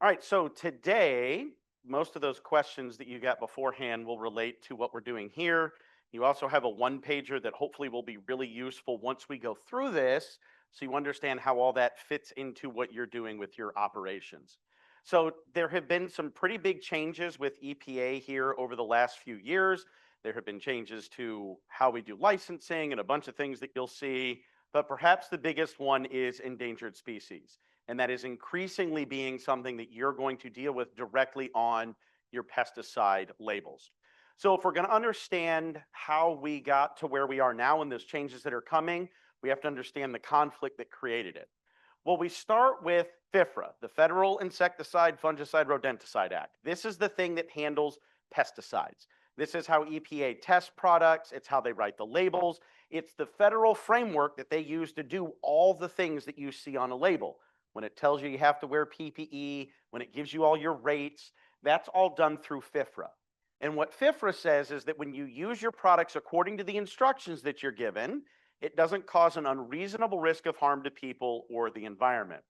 All right, so today, most of those questions that you got beforehand will relate to what we're doing here. You also have a one pager that hopefully will be really useful once we go through this so you understand how all that fits into what you're doing with your operations. So, there have been some pretty big changes with EPA here over the last few years. There have been changes to how we do licensing and a bunch of things that you'll see, but perhaps the biggest one is endangered species, and that is increasingly being something that you're going to deal with directly on your pesticide labels. So if we're going to understand how we got to where we are now and those changes that are coming, we have to understand the conflict that created it. Well, we start with FIFRA, the Federal Insecticide, Fungicide, Rodenticide Act. This is the thing that handles pesticides. This is how EPA tests products. It's how they write the labels. It's the federal framework that they use to do all the things that you see on a label. When it tells you you have to wear PPE, when it gives you all your rates, that's all done through FIFRA. And what FIFRA says is that when you use your products according to the instructions that you're given, it doesn't cause an unreasonable risk of harm to people or the environment.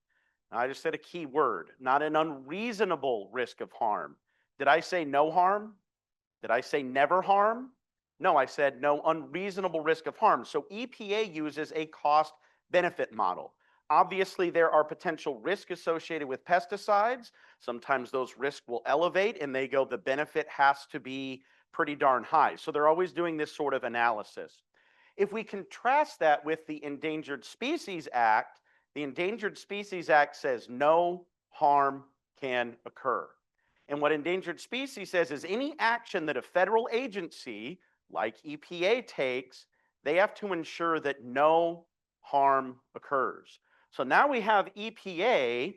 Now, I just said a key word, not an unreasonable risk of harm. Did I say no harm? Did I say never harm? No, I said no unreasonable risk of harm. So EPA uses a cost benefit model. Obviously, there are potential risks associated with pesticides. Sometimes those risks will elevate and they go, the benefit has to be pretty darn high. So they're always doing this sort of analysis. If we contrast that with the Endangered Species Act, the Endangered Species Act says no harm can occur. And what endangered species says is any action that a federal agency like EPA takes, they have to ensure that no harm occurs. So now we have EPA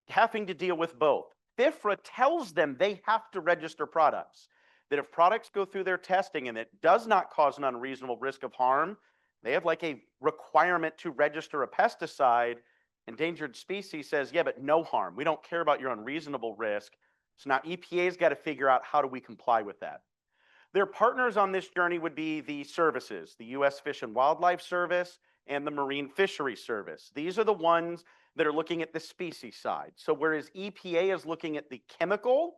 having to deal with both. FIFRA tells them they have to register products, that if products go through their testing and it does not cause an unreasonable risk of harm, they have like a requirement to register a pesticide. Endangered species says, yeah, but no harm. We don't care about your unreasonable risk. So now EPA's got to figure out how do we comply with that. Their partners on this journey would be the services, the U.S. Fish and Wildlife Service and the Marine Fisheries Service. These are the ones that are looking at the species side. So whereas EPA is looking at the chemical,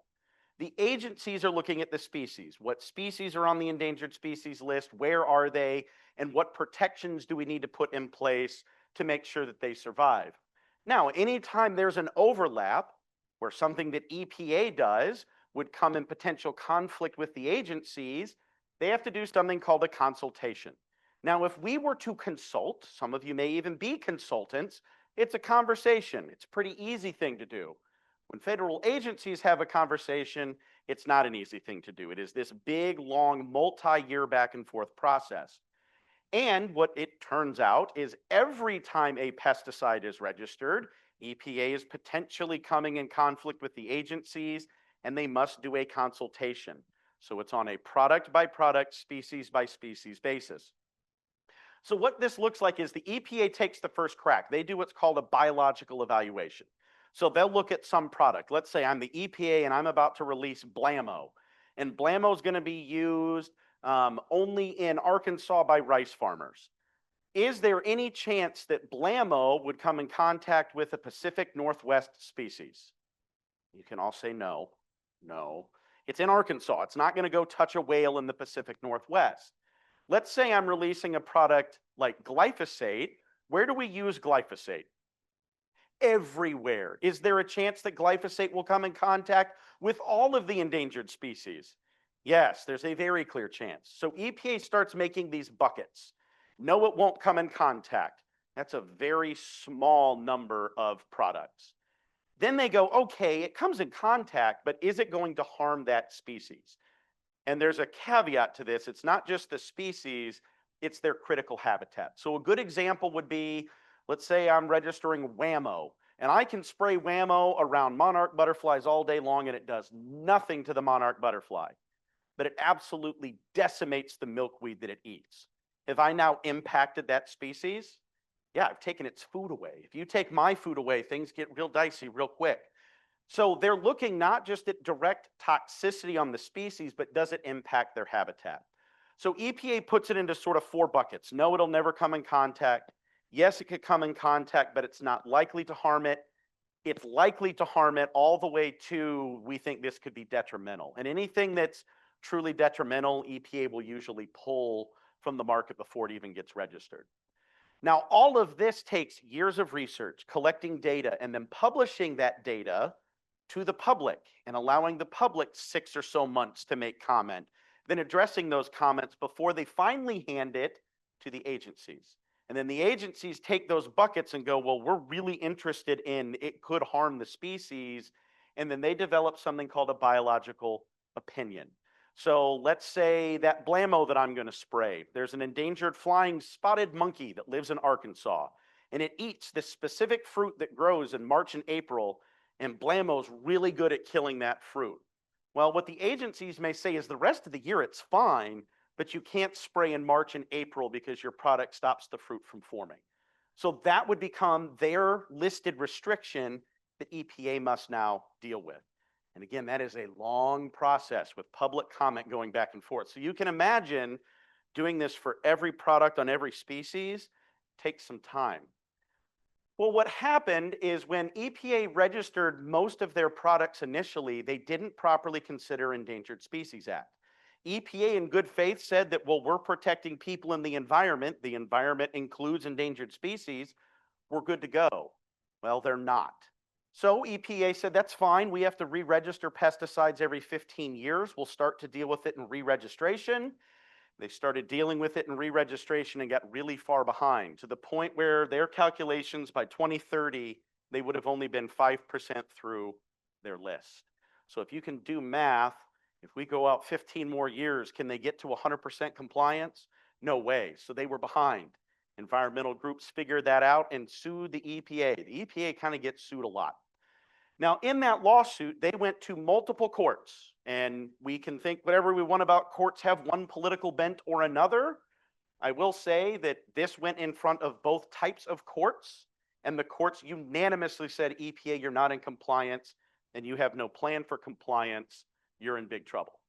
the agencies are looking at the species. What species are on the endangered species list? Where are they? And what protections do we need to put in place to make sure that they survive? Now, anytime there's an overlap where something that EPA does would come in potential conflict with the agencies, they have to do something called a consultation. Now, if we were to consult, some of you may even be consultants, it's a conversation. It's a pretty easy thing to do. When federal agencies have a conversation, it's not an easy thing to do. It is this big, long, multi-year back and forth process. And what it turns out is every time a pesticide is registered, EPA is potentially coming in conflict with the agencies, and they must do a consultation. So it's on a product by product, species by species basis. So what this looks like is the EPA takes the first crack. They do what's called a biological evaluation. So they'll look at some product. Let's say I'm the EPA and I'm about to release Blammo. And Blammo is going to be used only in Arkansas by rice farmers. Is there any chance that Blammo would come in contact with a Pacific Northwest species? You can all say no. No. It's in Arkansas. It's not going to go touch a whale in the Pacific Northwest. Let's say I'm releasing a product like glyphosate. Where do we use glyphosate? Everywhere. Is there a chance that glyphosate will come in contact with all of the endangered species? Yes, there's a very clear chance. So EPA starts making these buckets. No, it won't come in contact. That's a very small number of products. Then they go, okay, it comes in contact, but is it going to harm that species? And there's a caveat to this. It's not just the species, it's their critical habitat. So a good example would be, let's say I'm registering Whammo, and I can spray Whammo around monarch butterflies all day long and it does nothing to the monarch butterfly, but it absolutely decimates the milkweed that it eats. Have I now impacted that species? Yeah, I've taken its food away. If you take my food away, things get real dicey real quick. So they're looking not just at direct toxicity on the species, but does it impact their habitat? So EPA puts it into sort of four buckets. No, it'll never come in contact. Yes, it could come in contact, but it's not likely to harm it. it's likely to harm it, all the way to we think this could be detrimental. And anything that's truly detrimental, EPA will usually pull from the market before it even gets registered. Now, all of this takes years of research, collecting data, and then publishing that data to the public and allowing the public 6 or so months to make comment, then addressing those comments before they finally hand it to the agencies. And then the agencies take those buckets and go, well, we're really interested in it could harm the species. And then they develop something called a biological opinion. So let's say that blammo that I'm going to spray, there's an endangered flying spotted monkey that lives in Arkansas, and it eats this specific fruit that grows in March and April, and blammo's really good at killing that fruit. Well, what the agencies may say is the rest of the year it's fine, but you can't spray in March and April because your product stops the fruit from forming. So that would become their listed restriction that EPA must now deal with. And again, that is a long process with public comment going back and forth. So you can imagine doing this for every product on every species takes some time. Well, what happened is when EPA registered most of their products initially, they didn't properly consider Endangered Species Act. EPA in good faith said that, well, we're protecting people in the environment includes endangered species, we're good to go. Well, they're not. So EPA said, that's fine, we have to re-register pesticides every 15 years. We'll start to deal with it in re-registration. They started dealing with it in re-registration and got really far behind, to the point where their calculations by 2030, they would have only been 5% through their list. So if you can do math, if we go out 15 more years, can they get to 100% compliance? No way. So they were behind. Environmental groups figured that out and sued the EPA. The EPA kind of gets sued a lot. Now, in that lawsuit, they went to multiple courts, and we can think whatever we want about courts have one political bent or another. I will say that this went in front of both types of courts, and the courts unanimously said, EPA, you're not in compliance, and you have no plan for compliance, you're in big trouble.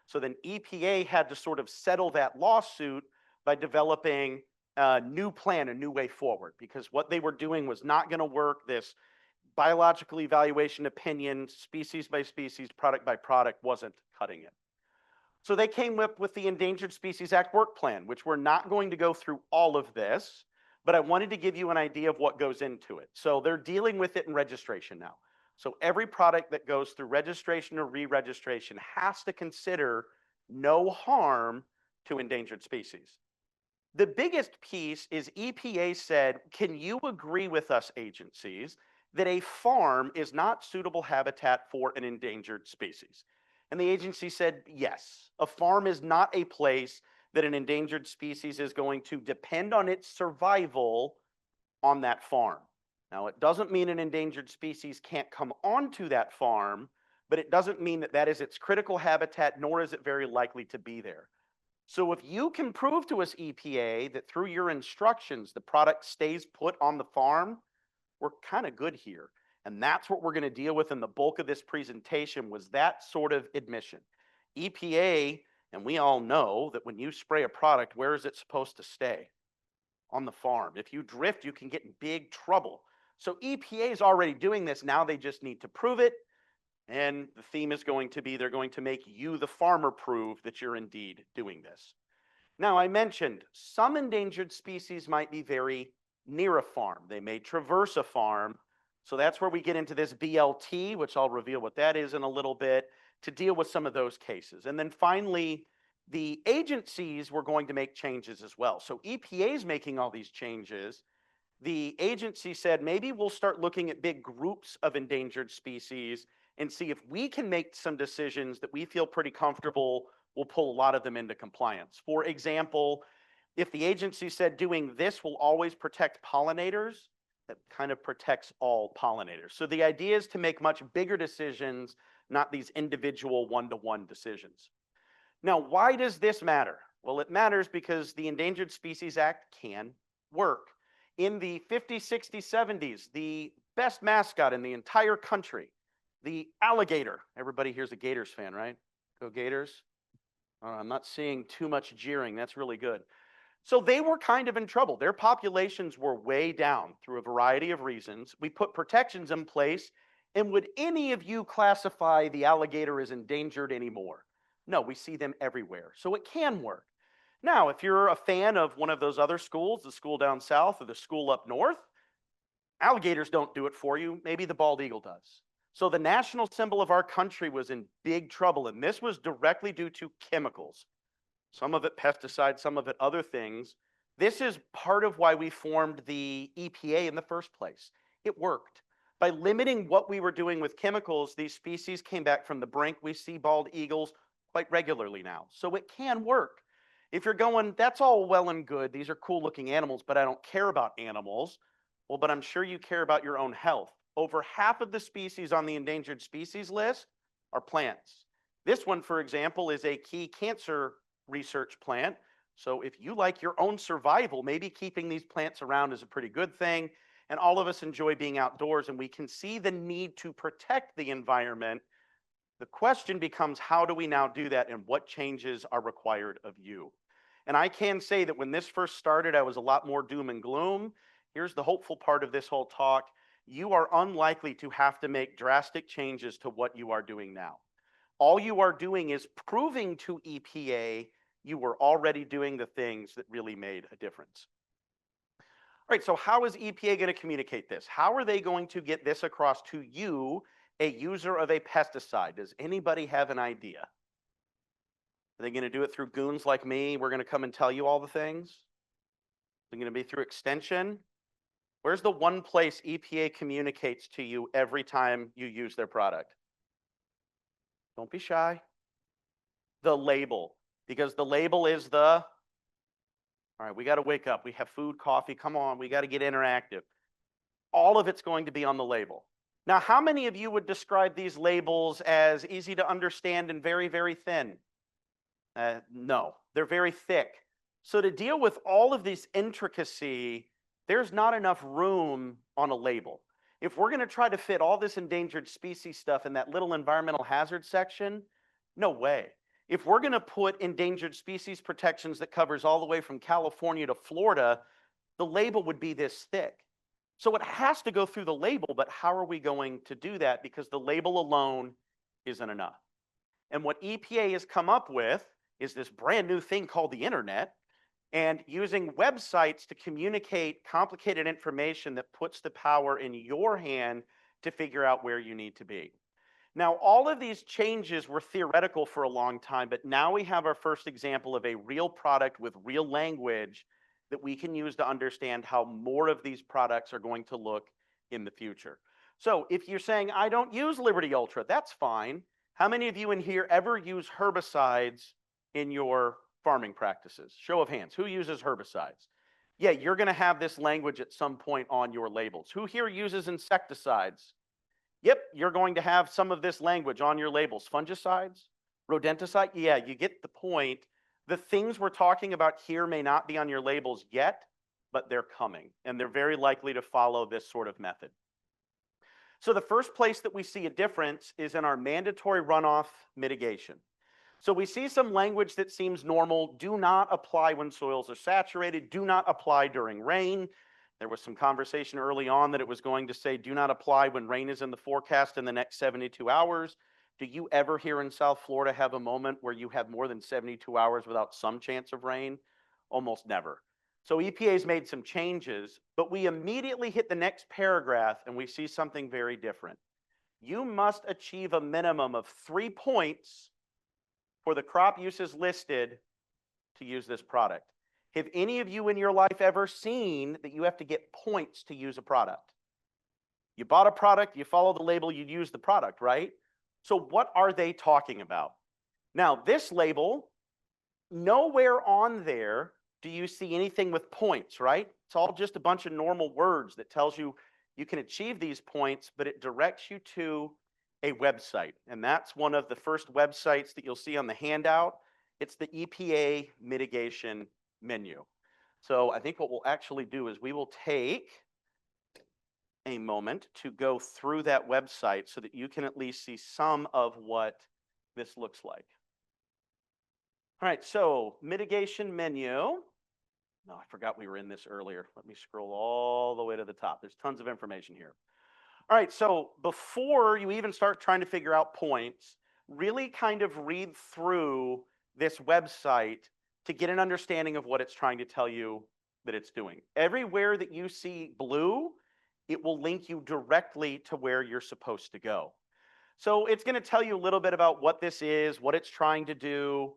So then EPA had to sort of settle that lawsuit by developing a new plan, a new way forward, because what they were doing was not going to work. This biological evaluation opinion, species by species, product by product, wasn't cutting it. So they came up with the Endangered Species Act work plan, which we're not going to go through all of this, but I wanted to give you an idea of what goes into it. So they're dealing with it in registration now. So every product that goes through registration or re-registration has to consider no harm to endangered species. The biggest piece is EPA said, can you agree with us, agencies, that a farm is not suitable habitat for an endangered species? And the agency said, yes, a farm is not a place that an endangered species is going to depend on its survival on that farm. Now, it doesn't mean an endangered species can't come onto that farm, but it doesn't mean that that is its critical habitat, nor is it very likely to be there. So if you can prove to us, EPA, that through your instructions, the product stays put on the farm, we're kind of good here. And that's what we're going to deal with in the bulk of this presentation, was that sort of admission. EPA, and we all know that when you spray a product, where is it supposed to stay? On the farm. If you drift, you can get in big trouble. So EPA is already doing this. Now they just need to prove it. And the theme is going to be, they're going to make you, the farmer, prove that you're indeed doing this. Now, I mentioned some endangered species might be very near a farm. They may traverse a farm. So that's where we get into this BLT, which I'll reveal what that is in a little bit, to deal with some of those cases. And then finally, the agencies were going to make changes as well. So EPA is making all these changes. The agency said, maybe we'll start looking at big groups of endangered species and see if we can make some decisions that we feel pretty comfortable will pull a lot of them into compliance. For example, if the agency said doing this will always protect pollinators, that kind of protects all pollinators. So the idea is to make much bigger decisions, not these individual one-to-one decisions. Now, why does this matter? Well, it matters because the Endangered Species Act can work. In the 50s, 60s, 70s, the best mascot in the entire country, the alligator. Everybody here's a Gators fan, right? Go Gators. I'm not seeing too much jeering. That's really good. So they were kind of in trouble. Their populations were way down through a variety of reasons. We put protections in place. And would any of you classify the alligator as endangered anymore? No, we see them everywhere. So it can work. Now, if you're a fan of one of those other schools, the school down south or the school up north, alligators don't do it for you. Maybe the bald eagle does. So the national symbol of our country was in big trouble. And this was directly due to chemicals. Some of it pesticides, some of it other things. This is part of why we formed the EPA in the first place. It worked. By limiting what we were doing with chemicals, these species came back from the brink. We see bald eagles quite regularly now. So it can work. If you're going, that's all well and good. These are cool looking animals, but I don't care about animals. Well, but I'm sure you care about your own health. Over half of the species on the endangered species list are plants. This one, for example, is a key cancer research plant. So if you like your own survival, maybe keeping these plants around is a pretty good thing. And all of us enjoy being outdoors, and we can see the need to protect the environment. The question becomes, how do we now do that, and what changes are required of you? And I can say that when this first started, I was a lot more doom and gloom. Here's the hopeful part of this whole talk. You are unlikely to have to make drastic changes to what you are doing now. All you are doing is proving to EPA you were already doing the things that really made a difference. All right, so how is EPA going to communicate this? How are they going to get this across to you, a user of a pesticide? Does anybody have an idea? Are they going to do it through goons like me? We're going to come and tell you all the things? Is it going to be through extension? Where's the one place EPA communicates to you every time you use their product? Don't be shy. The label, because the label is the, all right, we got to wake up. We have food, coffee. Come on, we got to get interactive. All of it's going to be on the label. Now, how many of you would describe these labels as easy to understand and very, very thin? No, they're very thick. So to deal with all of this intricacy, there's not enough room on a label. If we're going to try to fit all this endangered species stuff in that little environmental hazard section, no way. If we're going to put endangered species protections that covers all the way from California to Florida, the label would be this thick. So it has to go through the label, but how are we going to do that? Because the label alone isn't enough. And what EPA has come up with is this brand new thing called the internet, and using websites to communicate complicated information that puts the power in your hand to figure out where you need to be. Now, all of these changes were theoretical for a long time, but now we have our first example of a real product with real language that we can use to understand how more of these products are going to look in the future. So if you're saying, I don't use Liberty Ultra, that's fine. How many of you in here ever use herbicides in your farming practices? Show of hands. Who uses herbicides? Yeah, you're going to have this language at some point on your labels. Who here uses insecticides? Yep, you're going to have some of this language on your labels. Fungicides? Rodenticide? Yeah, you get the point. The things we're talking about here may not be on your labels yet, but they're coming, and they're very likely to follow this sort of method. So the first place that we see a difference is in our mandatory runoff mitigation. So we see some language that seems normal. Do not apply when soils are saturated. Do not apply during rain. There was some conversation early on that it was going to say do not apply when rain is in the forecast in the next 72 hours. Do you ever here in South Florida have a moment where you have more than 72 hours without some chance of rain? Almost never. So EPA's made some changes, but we immediately hit the next paragraph and we see something very different. You must achieve a minimum of 3 points for the crop uses listed to use this product. Have any of you in your life ever seen that you have to get points to use a product? You bought a product, you follow the label, you use the product, right? So what are they talking about? Now, this label, nowhere on there do you see anything with points, right? It's all just a bunch of normal words that tells you you can achieve these points, but it directs you to a website. And that's one of the first websites that you'll see on the handout. It's the EPA mitigation menu. So I think what we'll actually do is we will take a moment to go through that website so that you can at least see some of what this looks like. All right, so mitigation menu. No, I forgot we were in this earlier. Let me scroll all the way to the top. There's tons of information here. All right, so before you even start trying to figure out points, really kind of read through this website to get an understanding of what it's trying to tell you that it's doing. Everywhere that you see blue, it will link you directly to where you're supposed to go. So it's going to tell you a little bit about what this is, what it's trying to do,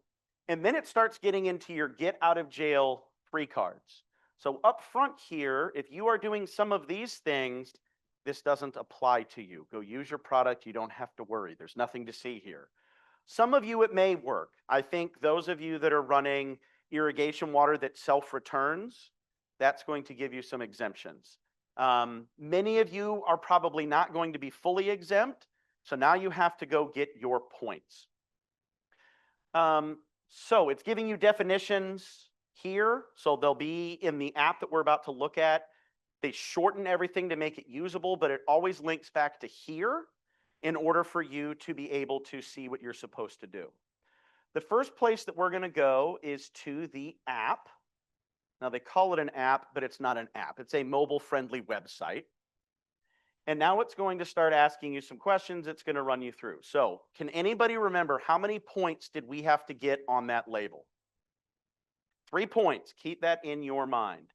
and then it starts getting into your get out of jail free cards. So up front here, if you are doing some of these things, this doesn't apply to you. Go use your product. You don't have to worry. There's nothing to see here. Some of you, it may work. I think those of you that are running irrigation water that self-returns, that's going to give you some exemptions. Many of you are probably not going to be fully exempt, so now you have to go get your points. So it's giving you definitions here, so they'll be in the app that we're about to look at. They shorten everything to make it usable, but it always links back to here in order for you to be able to see what you're supposed to do. The first place that we're going to go is to the app. Now, they call it an app, but it's not an app. It's a mobile-friendly website. And now it's going to start asking you some questions. It's going to run you through. So can anybody remember how many points did we have to get on that label? 3 points. Keep that in your mind.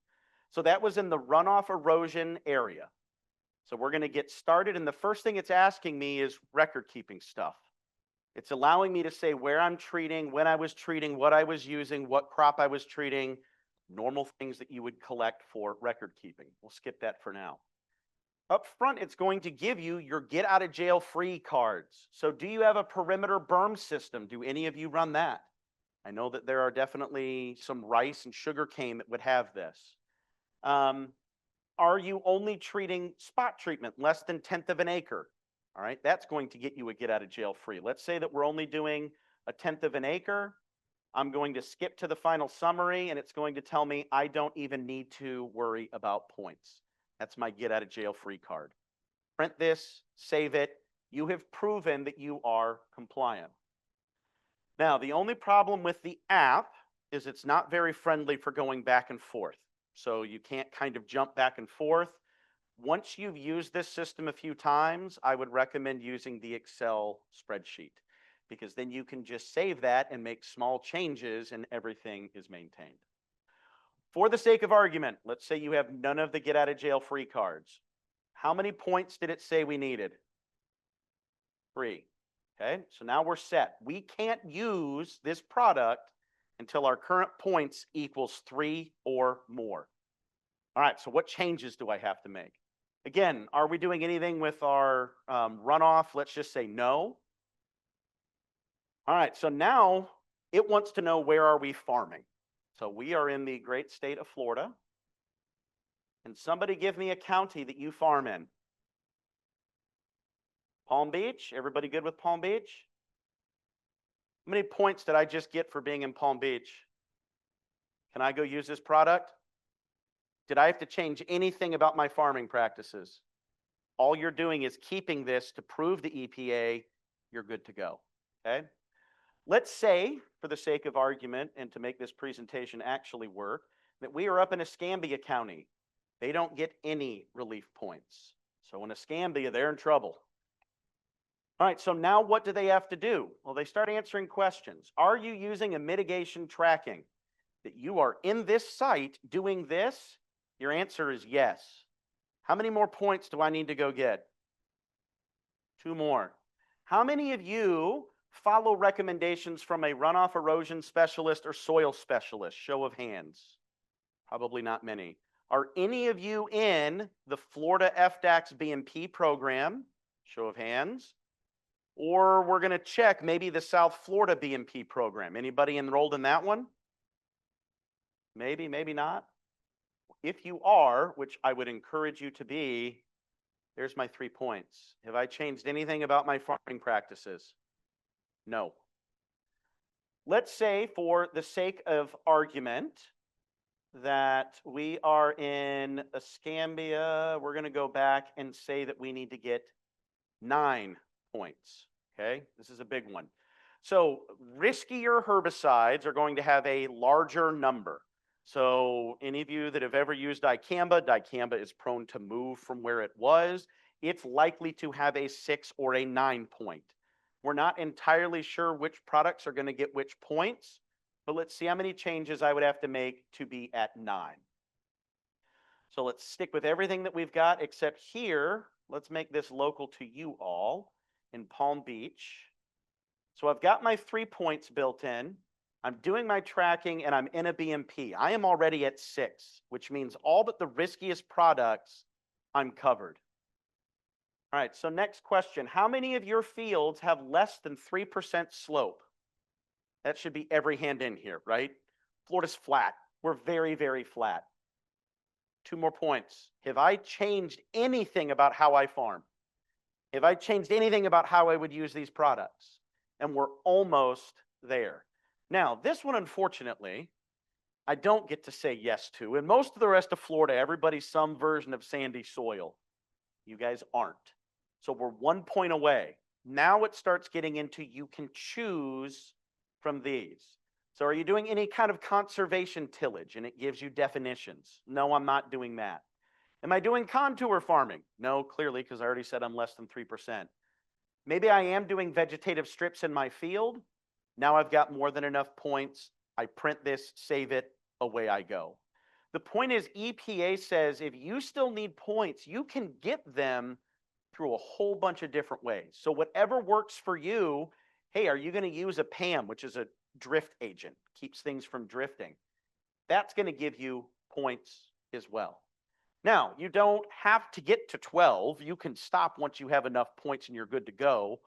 So that was in the runoff erosion area. So we're going to get started. And the first thing it's asking me is record keeping stuff. It's allowing me to say where I'm treating, when I was treating, what I was using, what crop I was treating, normal things that you would collect for record keeping. We'll skip that for now. Up front, it's going to give you your get out of jail free cards. So do you have a perimeter berm system? Do any of you run that? I know that there are definitely some rice and sugarcane that would have this. Are you only treating spot treatment, less than 1/10 of an acre? All right, that's going to get you a get out of jail free. Let's say that we're only doing 1/10 of an acre. I'm going to skip to the final summary, and it's going to tell me I don't even need to worry about points. That's my get out of jail free card. Print this, save it. You have proven that you are compliant. Now, the only problem with the app is it's not very friendly for going back and forth. So you can't kind of jump back and forth. Once you've used this system a few times, I would recommend using the Excel spreadsheet, because then you can just save that and make small changes and everything is maintained. For the sake of argument, let's say you have none of the get out of jail free cards. How many points did it say we needed? 3. Okay, so now we're set. We can't use this product until our current points equals 3 or more. All right, so what changes do I have to make? Again, are we doing anything with our runoff? Let's just say no. All right, so now it wants to know, where are we farming? So we are in the great state of Florida. And somebody give me a county that you farm in. Palm Beach? Everybody good with Palm Beach? How many points did I just get for being in Palm Beach? Can I go use this product? Did I have to change anything about my farming practices? All you're doing is keeping this to prove the EPA you're good to go. Okay? Let's say, for the sake of argument and to make this presentation actually work, that we are up in Escambia County. They don't get any relief points. So in Escambia, they're in trouble. All right, so now what do they have to do? Well, they start answering questions. Are you using a mitigation tracking? That you are in this site doing this? Your answer is yes. How many more points do I need to go get? 2 more. How many of you follow recommendations from a runoff erosion specialist or soil specialist? Show of hands. Probably not many. Are any of you in the Florida FDACS BMP program? Show of hands. Or we're going to check maybe the South Florida BMP program. Anybody enrolled in that one? Maybe, maybe not. If you are, which I would encourage you to be, there's my 3 points. Have I changed anything about my farming practices? No. Let's say, for the sake of argument, that we are in Escambia. We're going to go back and say that we need to get 9 points. Okay, this is a big one. So riskier herbicides are going to have a larger number. So any of you that have ever used dicamba is prone to move from where it was. It's likely to have a 6 or a 9 point. We're not entirely sure which products are going to get which points, but let's see how many changes I would have to make to be at 9. So let's stick with everything that we've got except here. Let's make this local to you all in Palm Beach. So I've got my 3 points built in. I'm doing my tracking and I'm in a BMP. I am already at 6, which means all but the riskiest products I'm covered. All right, so next question. How many of your fields have less than 3% slope? That should be every hand in here, right? Florida's flat. We're very, very flat. 2 more points. Have I changed anything about how I farm? Have I changed anything about how I would use these products? And we're almost there. Now, this one, unfortunately, I don't get to say yes to. And most of the rest of Florida, everybody's some version of sandy soil. You guys aren't. So we're 1 point away. Now it starts getting into you can choose from these. So are you doing any kind of conservation tillage? And it gives you definitions. No, I'm not doing that. Am I doing contour farming? No, clearly, because I already said I'm less than 3%. Maybe I am doing vegetative strips in my field. Now I've got more than enough points. I print this, save it, away I go. The point is EPA says if you still need points, you can get them through a whole bunch of different ways. So whatever works for you, hey, are you going to use a PAM, which is a drift agent, keeps things from drifting? That's going to give you points as well. Now, you don't have to get to 12. You can stop once you have enough points and you're good to go.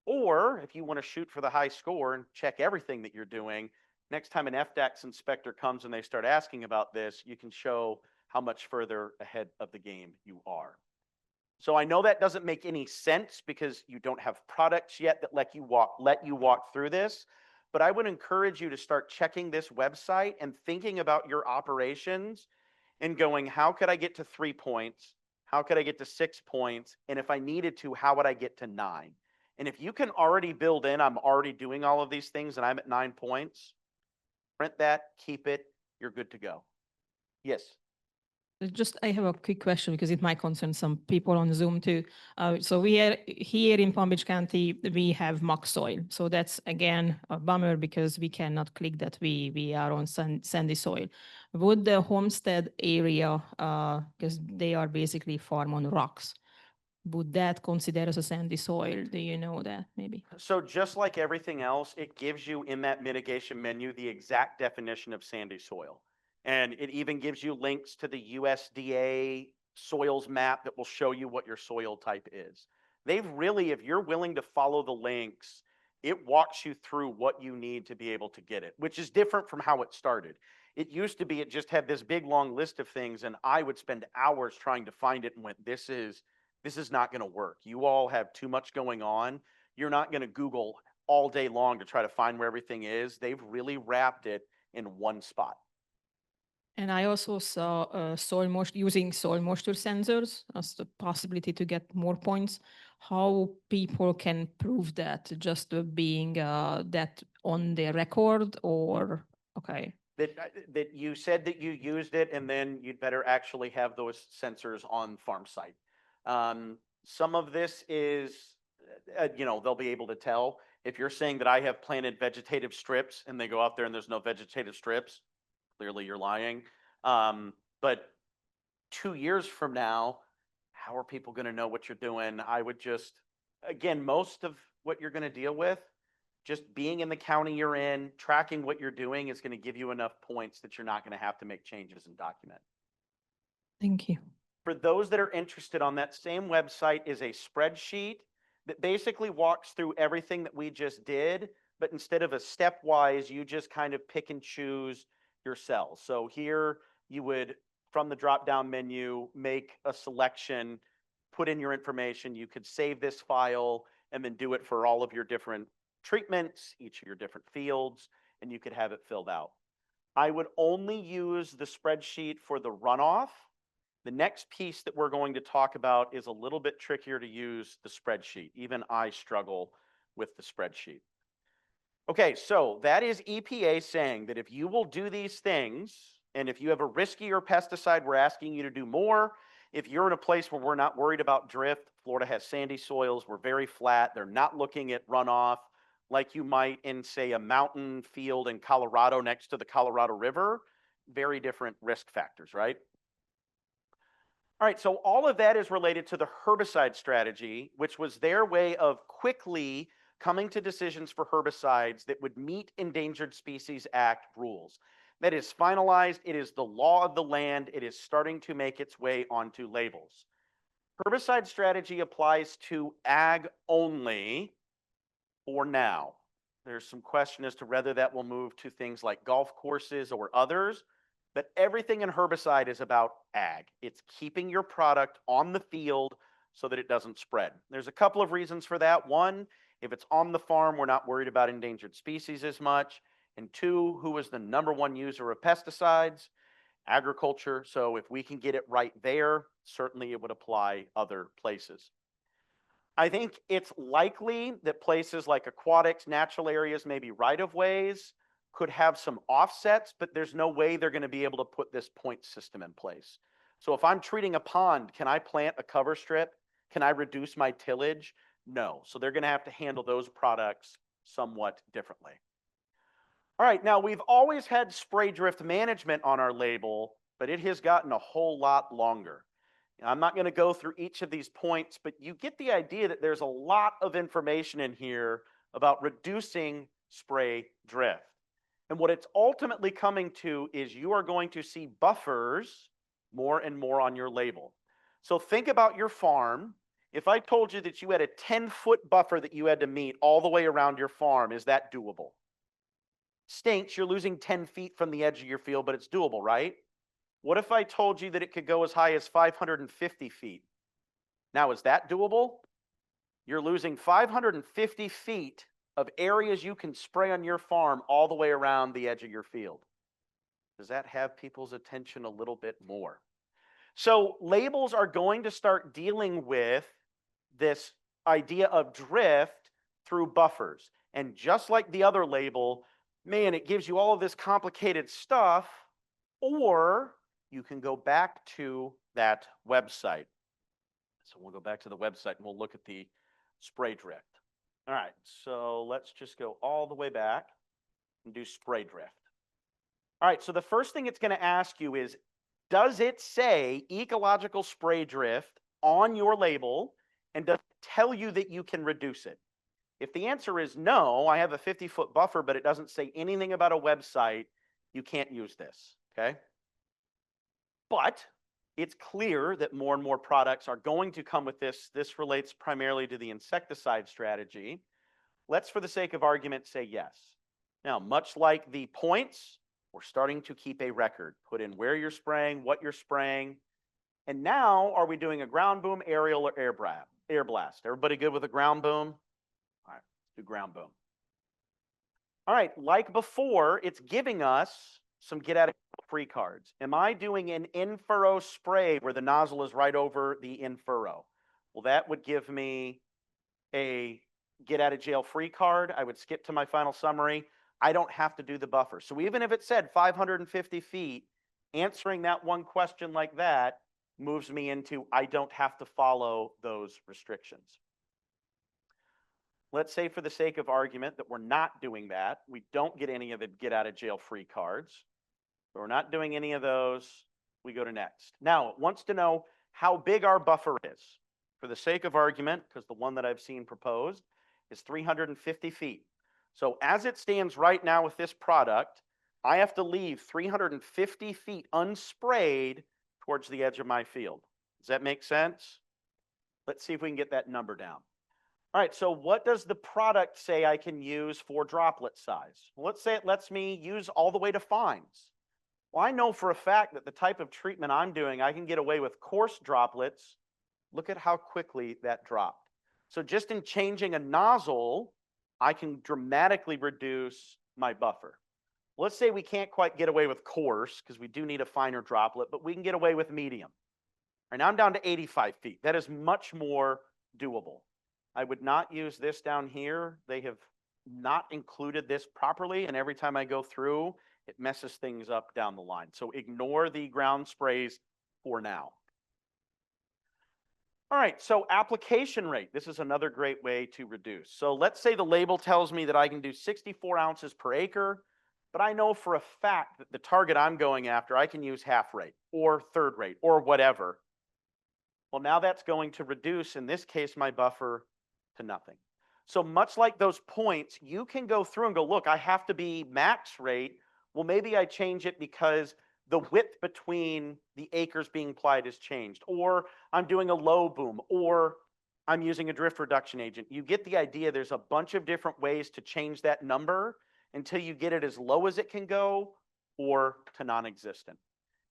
Or if you want to shoot for the high score and check everything that you're doing, next time an FDAX inspector comes and they start asking about this, you can show how much further ahead of the game you are. So I know that doesn't make any sense because you don't have products yet that let you walk through this, but I would encourage you to start checking this website and thinking about your operations and going, how could I get to 3 points? How could I get to 6 points? And if I needed to, how would I get to 9? And if you can already build in, I'm already doing all of these things and I'm at 9 points, print that, keep it, you're good to go. Yes. Just, I have a quick question because it might concern some people on Zoom too. So we are here in Palm Beach County, we have muck soil. So that's again a bummer because we cannot click that we are on sandy soil. Would the homestead area, because they are basically farm on rocks, would that consider as a sandy soil? Do you know that maybe? So just like everything else, it gives you in that mitigation menu the exact definition of sandy soil. And it even gives you links to the USDA soils map that will show you what your soil type is. They've really, if you're willing to follow the links, it walks you through what you need to be able to get it, which is different from how it started. It used to be it just had this big long list of things and I would spend hours trying to find it and went, this is not going to work. You all have too much going on. You're not going to Google all day long to try to find where everything is. They've really wrapped it in one spot. And I also saw using soil moisture sensors as the possibility to get more points. How people can prove that just being that on their record or okay. That you said that you used it, and then you'd better actually have those sensors on farm site. Some of this is, they'll be able to tell. If you're saying that I have planted vegetative strips and they go out there and there's no vegetative strips, clearly you're lying. But 2 years from now, how are people going to know what you're doing? I would just, again, most of what you're going to deal with, just being in the county you're in, tracking what you're doing is going to give you enough points that you're not going to have to make changes and document. Thank you. For those that are interested, on that same website is a spreadsheet that basically walks through everything that we just did, but instead of a stepwise, you just kind of pick and choose your cells. So here you would, from the drop-down menu, make a selection, put in your information. You could save this file and then do it for all of your different treatments, each of your different fields, and you could have it filled out. I would only use the spreadsheet for the runoff. The next piece that we're going to talk about is a little bit trickier to use the spreadsheet. Even I struggle with the spreadsheet. Okay, so that is EPA saying that if you will do these things, And if you have a riskier pesticide, we're asking you to do more. If you're in a place where we're not worried about drift, Florida has sandy soils, we're very flat, they're not looking at runoff like you might in, say, a mountain field in Colorado next to the Colorado River. Very different risk factors, right? All right, so all of that is related to the herbicide strategy, which was their way of quickly coming to decisions for herbicides that would meet Endangered Species Act rules. That is finalized, it is the law of the land, it is starting to make its way onto labels. Herbicide strategy applies to ag only for now. There's some question as to whether that will move to things like golf courses or others, but everything in herbicide is about ag. It's keeping your product on the field so that it doesn't spread. There's a couple of reasons for that. One, if it's on the farm, we're not worried about endangered species as much. And two, who is the #1 user of pesticides? Agriculture. So if we can get it right there, certainly it would apply other places. I think it's likely that places like aquatics, natural areas, maybe right-of-ways could have some offsets, but there's no way they're going to be able to put this point system in place. So if I'm treating a pond, can I plant a cover strip? Can I reduce my tillage? No. So they're going to have to handle those products somewhat differently. All right, now we've always had spray drift management on our label, but it has gotten a whole lot longer. I'm not going to go through each of these points, but you get the idea that there's a lot of information in here about reducing spray drift. And what it's ultimately coming to is you are going to see buffers more and more on your label. So think about your farm. If I told you that you had a 10-foot buffer that you had to meet all the way around your farm, is that doable? Stinks, you're losing 10 feet from the edge of your field, but it's doable, right? What if I told you that it could go as high as 550 feet? Now, is that doable? You're losing 550 feet of areas you can spray on your farm all the way around the edge of your field. Does that have people's attention a little bit more? So labels are going to start dealing with this idea of drift through buffers. And just like the other label, man, it gives you all of this complicated stuff, or you can go back to that website. So we'll go back to the website and we'll look at the spray drift. All right, so let's just go all the way back and do spray drift. All right, so the first thing it's going to ask you is, does it say ecological spray drift on your label, and does it tell you that you can reduce it? If the answer is no, I have a 50-foot buffer, but it doesn't say anything about a website, you can't use this, okay? But it's clear that more and more products are going to come with this. This relates primarily to the insecticide strategy. Let's, for the sake of argument, say yes. Now, much like the points, we're starting to keep a record. Put in where you're spraying, what you're spraying. And now, are we doing a ground boom, aerial, or air blast? Everybody good with a ground boom? All right, let's do ground boom. All right, like before, it's giving us some get out of jail free cards. Am I doing an in-furrow spray where the nozzle is right over the in-furrow? Well, that would give me a get out of jail free card. I would skip to my final summary. I don't have to do the buffer. So even if it said 550 feet, answering that one question like that moves me into I don't have to follow those restrictions. Let's say for the sake of argument that we're not doing that. We don't get any of the get out of jail free cards. So we're not doing any of those. We go to next. Now, it wants to know how big our buffer is. For the sake of argument, because the one that I've seen proposed is 350 feet. So as it stands right now with this product, I have to leave 350 feet unsprayed towards the edge of my field. Does that make sense? Let's see if we can get that number down. All right, so what does the product say I can use for droplet size? Well, let's say it lets me use all the way to fines. Well, I know for a fact that the type of treatment I'm doing, I can get away with coarse droplets. Look at how quickly that dropped. So just in changing a nozzle, I can dramatically reduce my buffer. Let's say we can't quite get away with coarse because we do need a finer droplet, but we can get away with medium. All right, now I'm down to 85 feet. That is much more doable. I would not use this down here. They have not included this properly, and every time I go through, it messes things up down the line. So ignore the ground sprays for now. All right, so application rate. This is another great way to reduce. So let's say the label tells me that I can do 64 ounces per acre, but I know for a fact that the target I'm going after, I can use half rate or third rate or whatever. Well, now that's going to reduce, in this case, my buffer to nothing. So much like those points, you can go through and go, look, I have to be max rate. Well, maybe I change it because the width between the acres being applied has changed, or I'm doing a low boom, or I'm using a drift reduction agent. You get the idea. There's a bunch of different ways to change that number until you get it as low as it can go or to non-existent.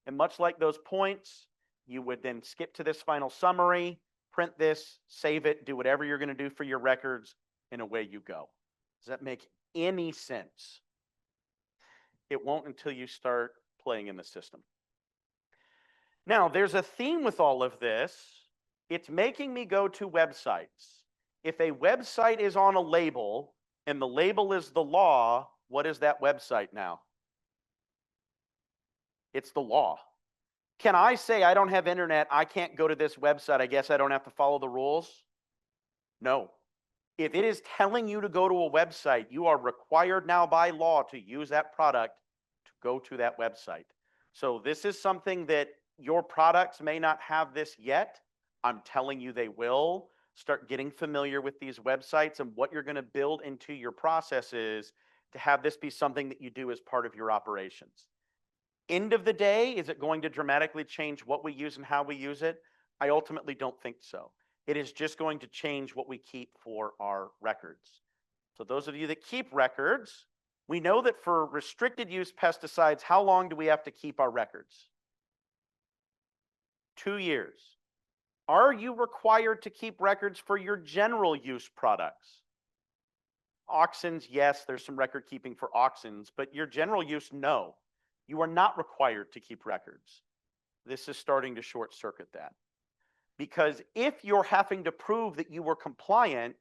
And much like those points, you would then skip to this final summary, print this, save it, do whatever you're going to do for your records, and away you go. Does that make any sense? It won't until you start playing in the system. Now, there's a theme with all of this. It's making me go to websites. If a website is on a label and the label is the law, what is that website now? It's the law. Can I say I don't have internet, I can't go to this website, I guess I don't have to follow the rules? No. If it is telling you to go to a website, you are required now by law to use that product to go to that website. So this is something that your products may not have this yet. I'm telling you they will. Start getting familiar with these websites and what you're going to build into your processes to have this be something that you do as part of your operations. End of the day, is it going to dramatically change what we use and how we use it? I ultimately don't think so. It is just going to change what we keep for our records. So those of you that keep records, we know that for restricted use pesticides, how long do we have to keep our records? 2 years. Are you required to keep records for your general use products? Auxins, yes, there's some record keeping for auxins, but your general use, no. You are not required to keep records. This is starting to short circuit that. Because if you're having to prove that you were compliant,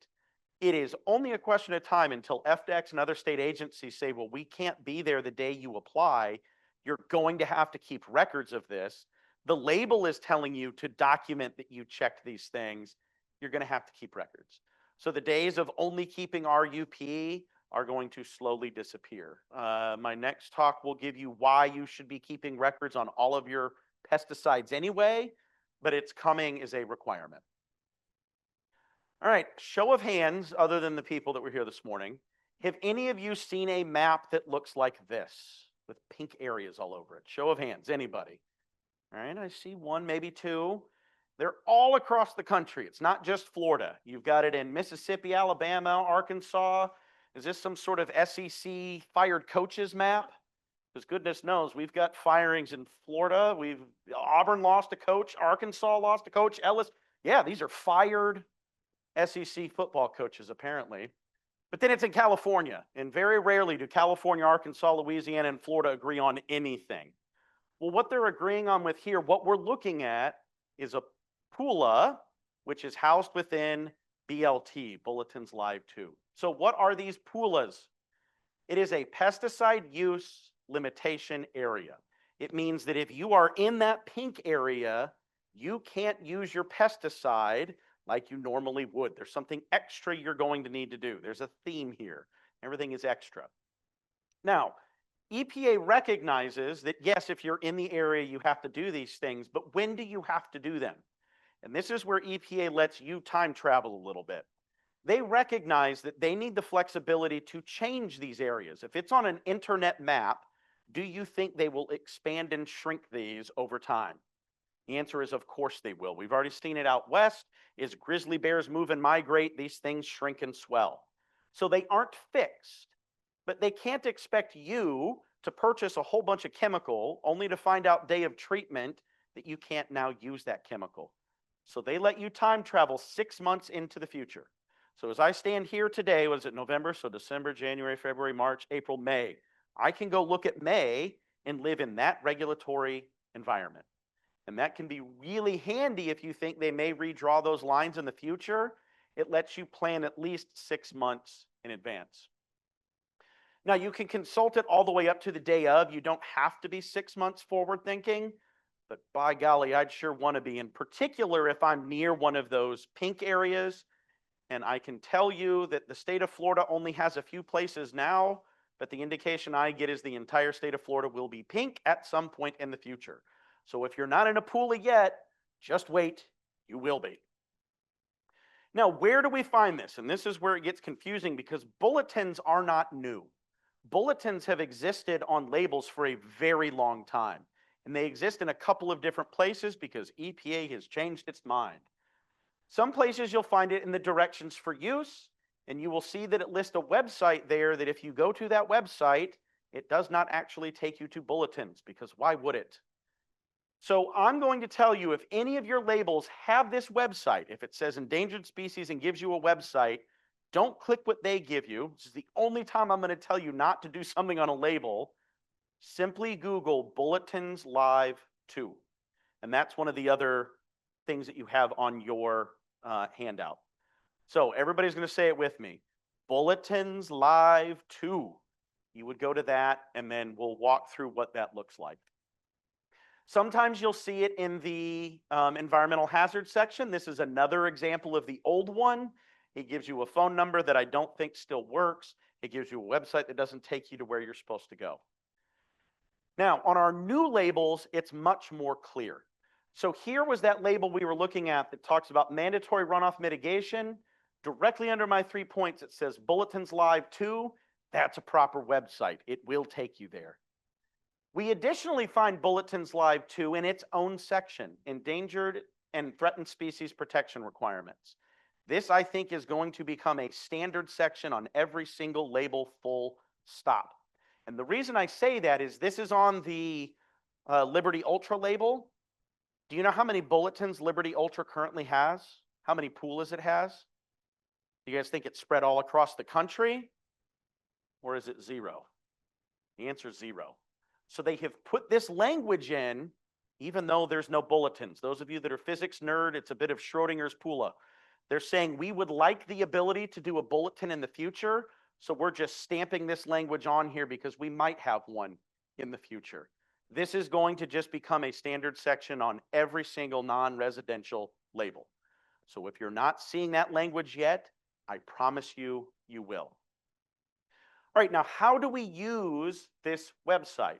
it is only a question of time until FDEX and other state agencies say, well, we can't be there the day you apply. You're going to have to keep records of this. The label is telling you to document that you checked these things. You're going to have to keep records. So the days of only keeping RUP are going to slowly disappear. My next talk will give you why you should be keeping records on all of your pesticides anyway, but it's coming as a requirement. All right, show of hands, other than the people that were here this morning, have any of you seen a map that looks like this with pink areas all over it? Show of hands, anybody? All right, I see one, maybe two. They're all across the country. It's not just Florida. You've got it in Mississippi, Alabama, Arkansas. Is this some sort of SEC fired coaches map? Because goodness knows, we've got firings in Florida. Auburn lost a coach. Arkansas lost a coach. Ellis. Yeah, these are fired SEC football coaches, apparently. But then it's in California. And very rarely do California, Arkansas, Louisiana, and Florida agree on anything. Well, what they're agreeing on with here, what we're looking at is a PULA, which is housed within BLT, Bulletins Live 2. So what are these PULAs? It is a pesticide use limitation area. It means that if you are in that pink area, you can't use your pesticide like you normally would. There's something extra you're going to need to do. There's a theme here. Everything is extra. Now, EPA recognizes that, yes, if you're in the area, you have to do these things, but when do you have to do them? And this is where EPA lets you time travel a little bit. They recognize that they need the flexibility to change these areas. If it's on an internet map, do you think they will expand and shrink these over time? The answer is, of course they will. We've already seen it out west. As grizzly bears move and migrate, these things shrink and swell. So they aren't fixed, but they can't expect you to purchase a whole bunch of chemical only to find out day of treatment that you can't now use that chemical. So they let you time travel 6 months into the future. So as I stand here today, was it November? So December, January, February, March, April, May. I can go look at May and live in that regulatory environment. And that can be really handy if you think they may redraw those lines in the future. It lets you plan at least 6 months in advance. Now, you can consult it all the way up to the day of. You don't have to be 6 months forward thinking, but by golly, I'd sure want to be, in particular if I'm near one of those pink areas. And I can tell you that the state of Florida only has a few places now, but the indication I get is the entire state of Florida will be pink at some point in the future. So if you're not in a poola yet, just wait, you will be. Now, where do we find this? And this is where it gets confusing because bulletins are not new. Bulletins have existed on labels for a very long time, and they exist in a couple of different places because EPA has changed its mind. Some places you'll find it in the directions for use, and you will see that it lists a website there that if you go to that website, it does not actually take you to bulletins, because why would it? So I'm going to tell you, if any of your labels have this website, if it says endangered species and gives you a website, don't click what they give you. This is the only time I'm going to tell you not to do something on a label. Simply Google Bulletins Live 2. And that's one of the other things that you have on your handout. So everybody's going to say it with me. Bulletins Live 2. You would go to that, and then we'll walk through what that looks like. Sometimes you'll see it in the environmental hazard section. This is another example of the old one. It gives you a phone number that I don't think still works. It gives you a website that doesn't take you to where you're supposed to go. Now, on our new labels, it's much more clear. So here was that label we were looking at that talks about mandatory runoff mitigation. Directly under my 3 points, it says Bulletins Live 2. That's a proper website. It will take you there. We additionally find Bulletins Live 2 in its own section, Endangered and Threatened Species Protection Requirements. This, I think, is going to become a standard section on every single label, full stop. And the reason I say that is this is on the Liberty Ultra label. Do you know how many bulletins Liberty Ultra currently has? How many poolas it has? Do you guys think it's spread all across the country? Or is it 0? The answer is 0. So they have put this language in, even though there's no bulletins. Those of you that are physics nerd, it's a bit of Schrodinger's poola. They're saying we would like the ability to do a bulletin in the future, so we're just stamping this language on here because we might have one in the future. This is going to just become a standard section on every single non-residential label. So if you're not seeing that language yet, I promise you, you will. All right, now how do we use this website?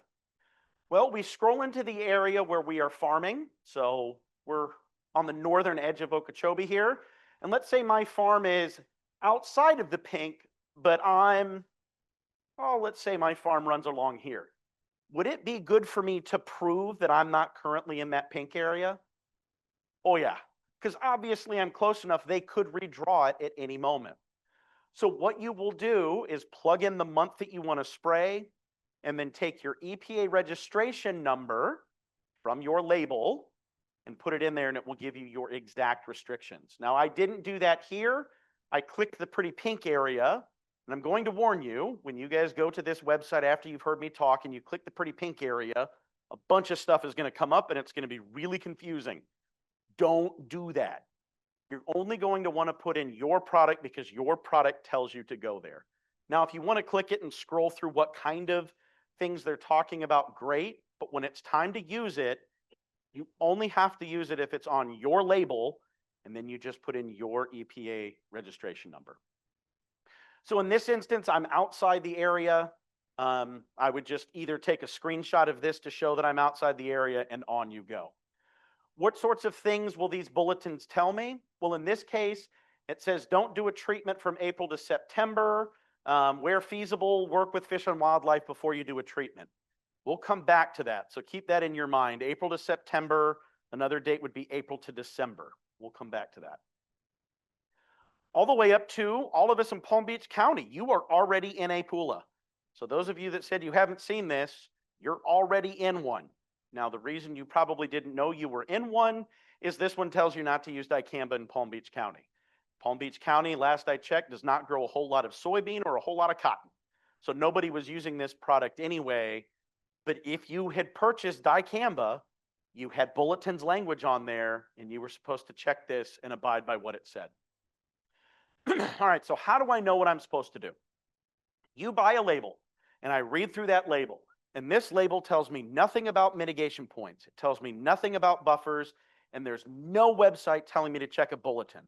Well, we scroll into the area where we are farming. So we're on the northern edge of Okeechobee here. And let's say my farm is outside of the pink, but let's say my farm runs along here. Would it be good for me to prove that I'm not currently in that pink area? Oh yeah, because obviously I'm close enough, they could redraw it at any moment. So what you will do is plug in the month that you want to spray, and then take your EPA registration number from your label and put it in there, and it will give you your exact restrictions. Now, I didn't do that here. I clicked the pretty pink area, and I'm going to warn you, when you guys go to this website after you've heard me talk and you click the pretty pink area, a bunch of stuff is going to come up, and it's going to be really confusing. Don't do that. You're only going to want to put in your product because your product tells you to go there. Now, if you want to click it and scroll through what kind of things they're talking about, great, but when it's time to use it, you only have to use it if it's on your label, and then you just put in your EPA registration number. So in this instance, I'm outside the area. I would just either take a screenshot of this to show that I'm outside the area, and on you go. What sorts of things will these bulletins tell me? Well, in this case, it says don't do a treatment from April to September. Where feasible, work with Fish and Wildlife before you do a treatment. We'll come back to that, so keep that in your mind. April to September, another date would be April to December. We'll come back to that. All the way up to all of us in Palm Beach County, you are already in a poola. So those of you that said you haven't seen this, you're already in one. Now, the reason you probably didn't know you were in one is this one tells you not to use dicamba in Palm Beach County. Palm Beach County, last I checked, does not grow a whole lot of soybean or a whole lot of cotton. So nobody was using this product anyway. But if you had purchased dicamba, you had bulletins language on there, and you were supposed to check this and abide by what it said. All right, so how do I know what I'm supposed to do? You buy a label. and I read through that label. And this label tells me nothing about mitigation points. It tells me nothing about buffers, and there's no website telling me to check a bulletin.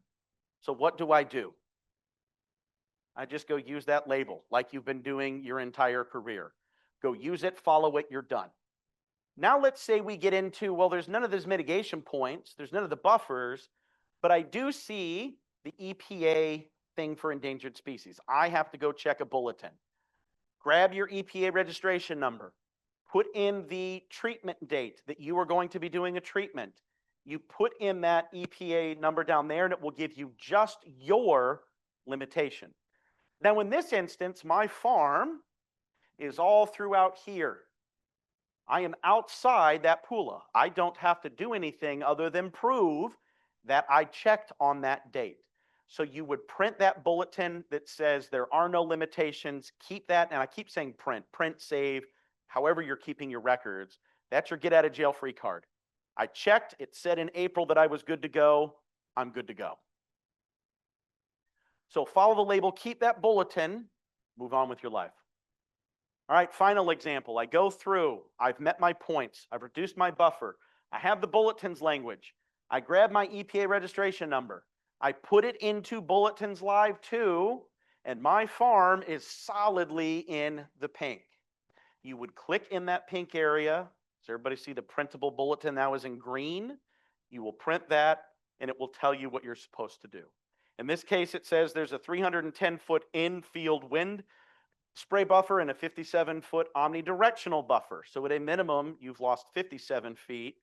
So what do? I just go use that label like you've been doing your entire career. Go use it, follow it, you're done. Now let's say we get into, well, there's none of those mitigation points, there's none of the buffers, but I do see the EPA thing for endangered species. I have to go check a bulletin. Grab your EPA registration number. Put in the treatment date that you are going to be doing a treatment. You put in that EPA number down there, and it will give you just your limitation. Now, in this instance, my farm is all throughout here. I am outside that PULA. I don't have to do anything other than prove that I checked on that date. So you would print that bulletin that says there are no limitations, keep that, and I keep saying print, save, however you're keeping your records. That's your get out of jail free card. I checked, it said in April that I was good to go, I'm good to go. So follow the label, keep that bulletin, move on with your life. All right, final example. I go through, I've met my points, I've reduced my buffer, I have the bulletins language, I grab my EPA registration number, I put it into Bulletins Live 2, and my farm is solidly in the pink. You would click in that pink area. Does everybody see the printable bulletin now is in green? You will print that, and it will tell you what you're supposed to do. In this case, it says there's a 310-foot in-field wind spray buffer and a 57-foot omnidirectional buffer. So at a minimum, you've lost 57 feet.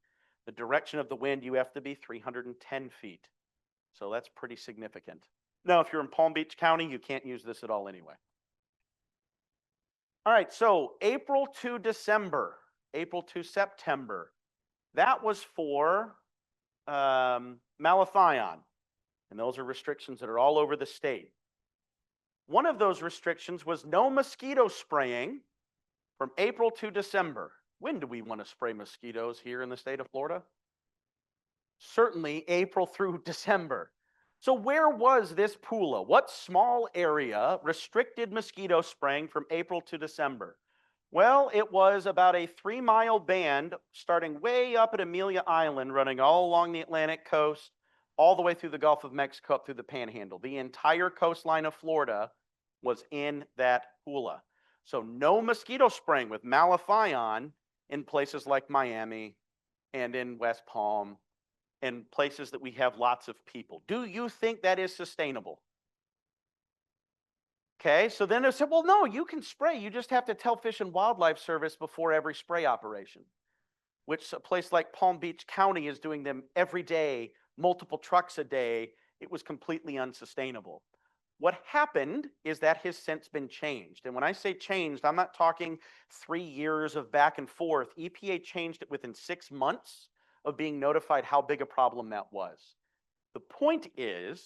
The direction of the wind, you have to be 310 feet. So that's pretty significant. Now, if you're in Palm Beach County, you can't use this at all anyway. All right, so April to December, April to September, that was for malathion. And those are restrictions that are all over the state. One of those restrictions was no mosquito spraying from April to December. When do we want to spray mosquitoes here in the state of Florida? Certainly April through December. So where was this PULA? What small area restricted mosquito spraying from April to December? Well, it was about a 3-mile band starting way up at Amelia Island, running all along the Atlantic coast, all the way through the Gulf of Mexico, up through the Panhandle. The entire coastline of Florida was in that PULA. So no mosquito spraying with malathion in places like Miami and in West Palm and places that we have lots of people. Do you think that is sustainable? Okay, so then they said, well, no, you can spray. You just have to tell Fish and Wildlife Service before every spray operation, which a place like Palm Beach County is doing them every day, multiple trucks a day. It was completely unsustainable. What happened is that has since been changed. And when I say changed, I'm not talking 3 years of back and forth. EPA changed it within 6 months of being notified how big a problem that was. The point is,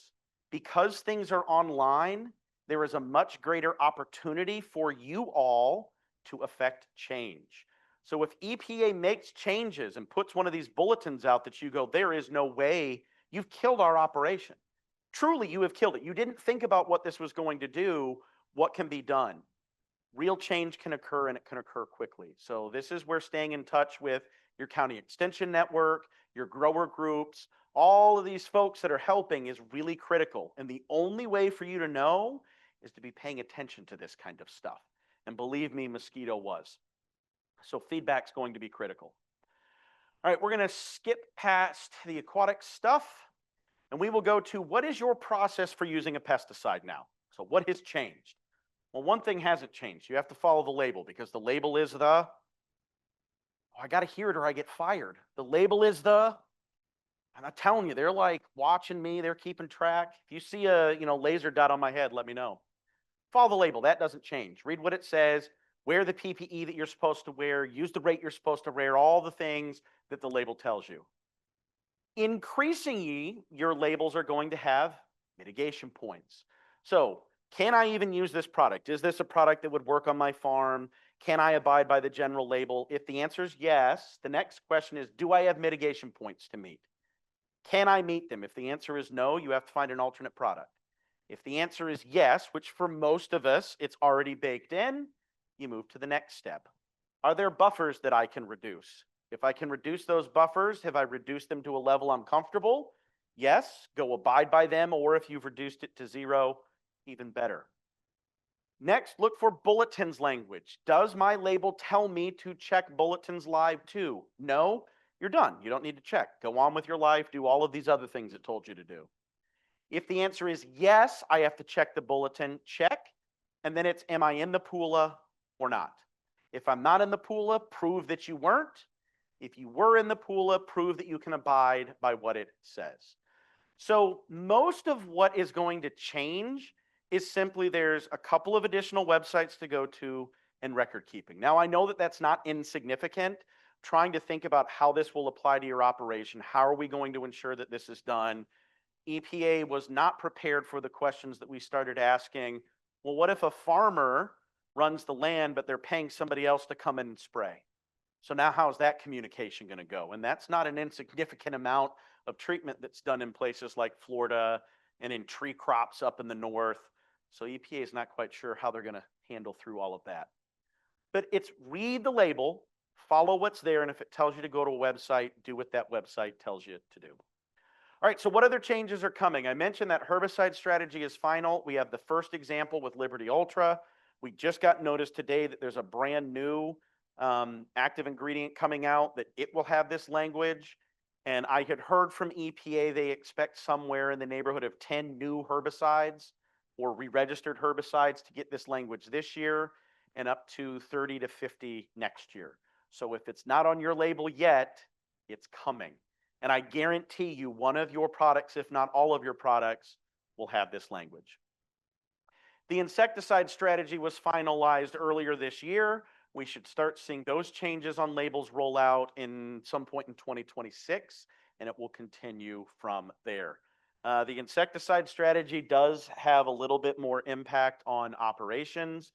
because things are online, there is a much greater opportunity for you all to affect change. So if EPA makes changes and puts one of these bulletins out that you go, there is no way, you've killed our operation. Truly, you have killed it. You didn't think about what this was going to do, what can be done. Real change can occur, and it can occur quickly. So this is where staying in touch with your county extension network, your grower groups, all of these folks that are helping is really critical. And the only way for you to know is to be paying attention to this kind of stuff. And believe me, mosquito was. So feedback's going to be critical. All right, we're going to skip past the aquatic stuff, and we will go to what is your process for using a pesticide now? So what has changed? Well, one thing hasn't changed. You have to follow the label, because the label is the, oh, I got to hear it or I get fired. The label is the, I'm not telling you, they're like watching me, they're keeping track. If you see a laser dot on my head, let me know. Follow the label, that doesn't change. Read what it says, wear the PPE that you're supposed to wear, use the rate you're supposed to wear, all the things that the label tells you. Increasingly, your labels are going to have mitigation points. So, can I even use this product? Is this a product that would work on my farm? Can I abide by the general label? If the answer is yes, the next question is, do I have mitigation points to meet? Can I meet them? If the answer is no, you have to find an alternate product. If the answer is yes, which for most of us, it's already baked in, you move to the next step. Are there buffers that I can reduce? If I can reduce those buffers, have I reduced them to a level I'm comfortable? Yes, go abide by them, or if you've reduced it to 0, even better. Next, look for bulletins language. Does my label tell me to check bulletins live too? No, you're done. You don't need to check. Go on with your life, do all of these other things it told you to do. If the answer is yes, I have to check the bulletin, check, and then it's, am I in the PULA or not? If I'm not in the PULA, prove that you weren't. If you were in the PULA, prove that you can abide by what it says. So most of what is going to change is simply there's a couple of additional websites to go to and record keeping. Now, I know that that's not insignificant. Trying to think about how this will apply to your operation. How are we going to ensure that this is done? EPA was not prepared for the questions that we started asking. Well, what if a farmer runs the land, but they're paying somebody else to come in and spray? So now how's that communication going to go? And that's not an insignificant amount of treatment that's done in places like Florida and in tree crops up in the north. So EPA is not quite sure how they're going to handle through all of that. But it's read the label, follow what's there, and if it tells you to go to a website, do what that website tells you to do. All right, so what other changes are coming? I mentioned that herbicide strategy is final. We have the first example with Liberty Ultra. We just got notice today that there's a brand new active ingredient coming out that it will have this language. And I had heard from EPA they expect somewhere in the neighborhood of 10 new herbicides or re-registered herbicides to get this language this year and up to 30 to 50 next year. So if it's not on your label yet, it's coming. And I guarantee you one of your products, if not all of your products, will have this language. The insecticide strategy was finalized earlier this year. We should start seeing those changes on labels roll out in some point in 2026, and it will continue from there. The insecticide strategy does have a little bit more impact on operations.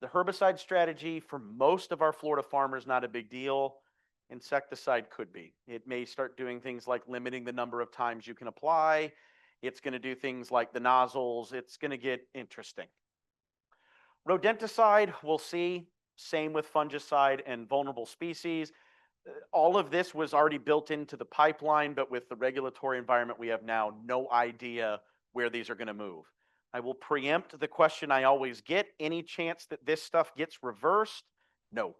The herbicide strategy for most of our Florida farmers, not a big deal. Insecticide could be. It may start doing things like limiting the number of times you can apply. It's going to do things like the nozzles. It's going to get interesting. Rodenticide, we'll see. Same with fungicide and vulnerable species. All of this was already built into the pipeline, but with the regulatory environment we have now, no idea where these are going to move. I will preempt the question I always get. Any chance that this stuff gets reversed? No.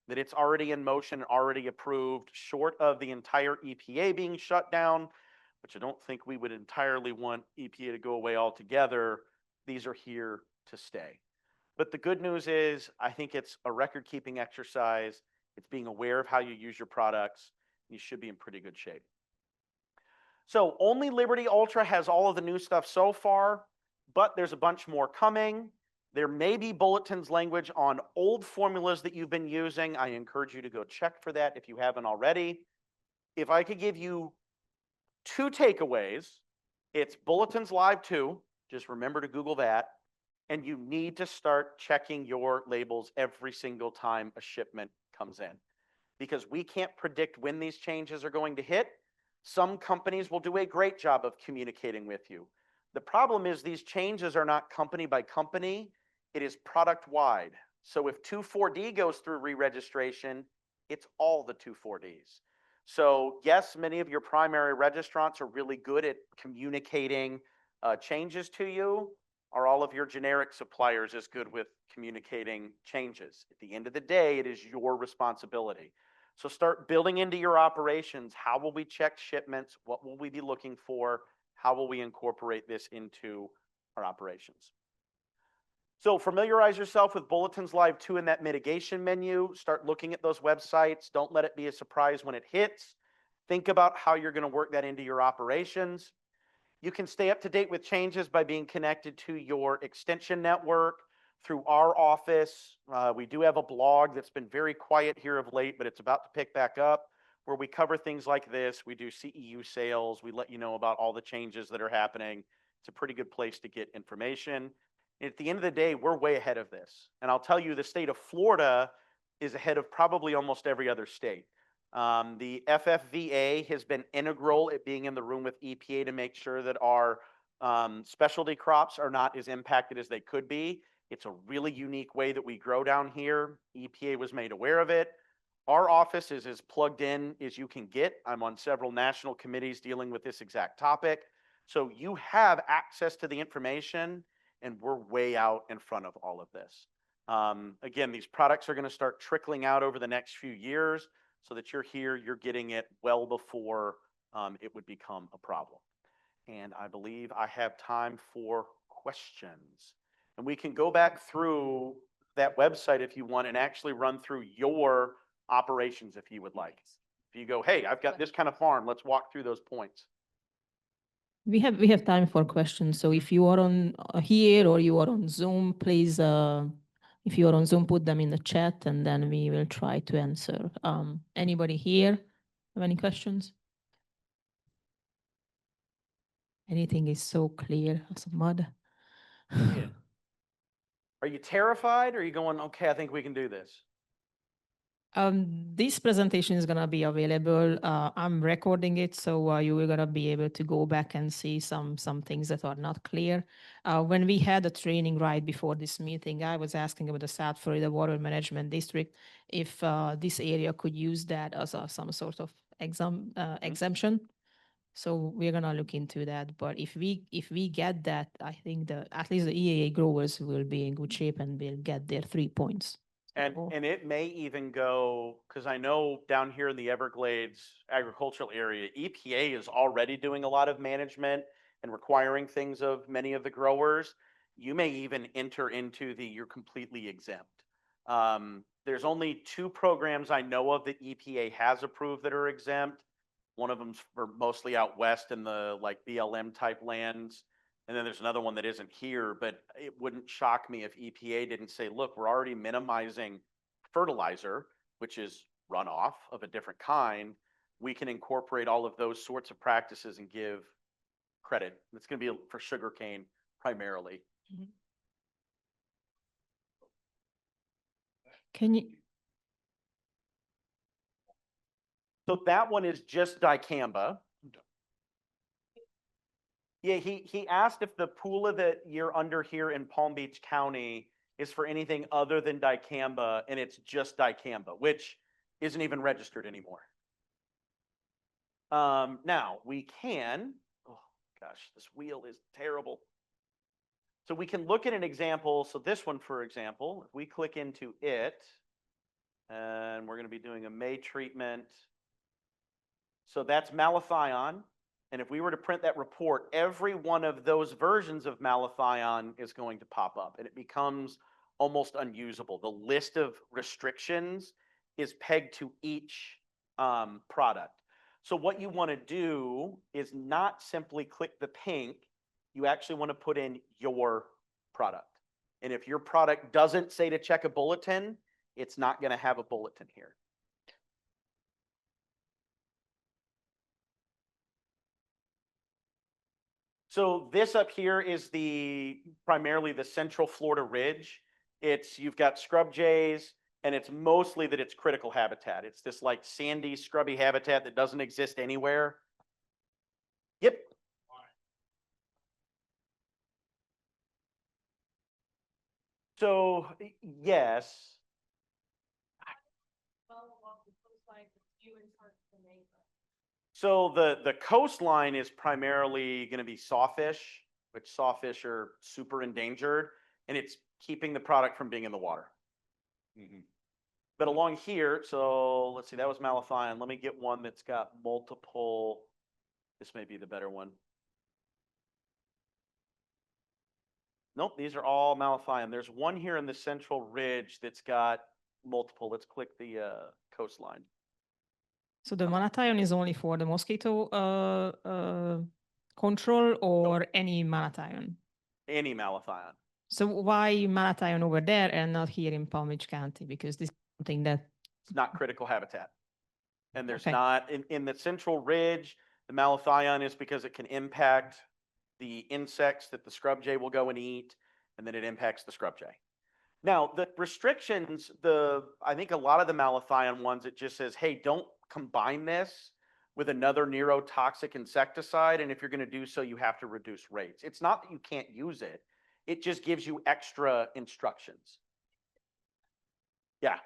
That it's already in motion, already approved, short of the entire EPA being shut down, which I don't think we would entirely want EPA to go away altogether. These are here to stay. But the good news is, I think it's a record-keeping exercise. It's being aware of how you use your products. You should be in pretty good shape. So only Liberty Ultra has all of the new stuff so far, but there's a bunch more coming. There may be bulletins language on old formulas that you've been using. I encourage you to go check for that if you haven't already. If I could give you 2 takeaways, it's bulletins live too. Just remember to Google that. And you need to start checking your labels every single time a shipment comes in, because we can't predict when these changes are going to hit. Some companies will do a great job of communicating with you. The problem is these changes are not company by company. It is product wide. So if 2,4-D goes through re-registration, it's all the 2,4-Ds. So yes, many of your primary registrants are really good at communicating changes to you. Are all of your generic suppliers as good with communicating changes? At the end of the day, it is your responsibility. So start building into your operations. How will we check shipments? What will we be looking for? How will we incorporate this into our operations? So familiarize yourself with Bulletins Live 2 in that mitigation menu. Start looking at those websites. Don't let it be a surprise when it hits. Think about how you're going to work that into your operations. You can stay up to date with changes by being connected to your extension network through our office. We do have a blog that's been very quiet here of late, but it's about to pick back up, where we cover things like this. We do CEU sales. We let you know about all the changes that are happening. It's a pretty good place to get information. At the end of the day, we're way ahead of this. And I'll tell you, the state of Florida is ahead of probably almost every other state. The FFVA has been integral at being in the room with EPA to make sure that our specialty crops are not as impacted as they could be. It's a really unique way that we grow down here. EPA was made aware of it. Our office is as plugged in as you can get. I'm on several national committees dealing with this exact topic. So you have access to the information, and we're way out in front of all of this. Again, these products are going to start trickling out over the next few years so that you're here, you're getting it well before it would become a problem. And I believe I have time for questions. And we can go back through that website if you want and actually run through your operations if you would like. If you go, hey, I've got this kind of farm, let's walk through those points. We have time for questions. So if you are on here or you are on Zoom, please, if you are on Zoom, put them in the chat and then we will try to answer. Anybody here have any questions? Anything is so clear as mud. Yeah. Are you terrified or are you going, okay, I think we can do this? This presentation is gonna be available. I'm recording it, so you are gonna be able to go back and see some things that are not clear. When we had a training right before this meeting, I was asking about the South Florida Water Management District if this area could use that as some sort of exemption. So we're gonna look into that. But if we get that, I think at least the EAA growers will be in good shape and will get their 3 points. And it may even go, because I know down here in the Everglades agricultural area, EPA is already doing a lot of management and requiring things of many of the growers. You may even enter into the you're completely exempt. There's only 2 programs I know of that EPA has approved that are exempt. One of them's for mostly out west in the like BLM type lands. And then there's another one that isn't here, but it wouldn't shock me if EPA didn't say, look, we're already minimizing fertilizer, which is runoff of a different kind. We can incorporate all of those sorts of practices and give credit. It's going to be for sugarcane primarily. Can you? So that one is just dicamba. Yeah, he asked if the pula that you're under here in Palm Beach County is for anything other than dicamba, and it's just dicamba, which isn't even registered anymore. Now we can, oh gosh, this wheel is terrible. So we can look at an example. So this one, for example, if we click into it, and we're going to be doing a May treatment. So that's malathion. And if we were to print that report, every one of those versions of malathion is going to pop up and it becomes almost unusable. The list of restrictions is pegged to each product. So what you want to do is not simply click the pink, you actually want to put in your product. And if your product doesn't say to check a bulletin, it's not going to have a bulletin here. So this up here is primarily the Central Florida Ridge. You've got scrub jays, and it's mostly that it's critical habitat. It's this like sandy, scrubby habitat that doesn't exist anywhere. Yep. So yes. So the coastline is primarily going to be sawfish, which sawfish are super endangered, and it's keeping the product from being in the water. But along here, so let's see, that was malathion. Let me get one that's got multiple. This may be the better one. Nope, these are all malathion. There's one here in the Central Ridge that's got multiple. Let's click the coastline. So the malathion is only for the mosquito control or any malathion? Any malathion. So why malathion over there and not here in Palm Beach County? Because this is something that... It's not critical habitat. And there's Okay. not, in the Central Ridge, the malathion is because it can impact the insects that the scrub jay will go and eat, and then it impacts the scrub jay. Now, the restrictions, I think a lot of the malathion ones, it just says, hey, don't combine this with another neurotoxic insecticide, and if you're going to do so, you have to reduce rates. It's not that you can't use it. It just gives you extra instructions. Yeah.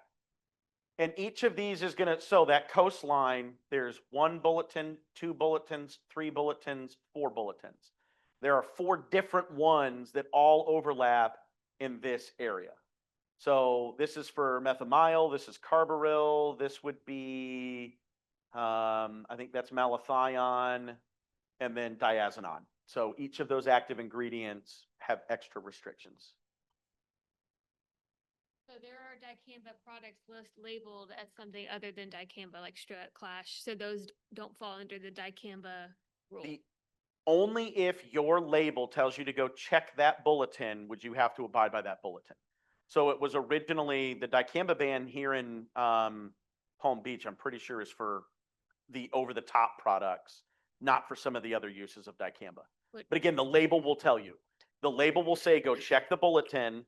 And each of these is gonna, so that coastline, there's 1 bulletin, 2 bulletins, 3 bulletins, 4 bulletins. There are 4 different ones that all overlap in this area. So this is for methamyl, this is carbaryl, this would be, I think that's malathion, and then diazinon. So each of those active ingredients have extra restrictions. So there are dicamba products labeled as something other than dicamba, like strut clash. So those don't fall under the dicamba rule. Only if your label tells you to go check that bulletin would you have to abide by that bulletin. So it was originally the dicamba ban here in Palm Beach, I'm pretty sure, is for the over-the-top products, not for some of the other uses of dicamba. But again, the label will tell you. The label will say, go check the bulletin.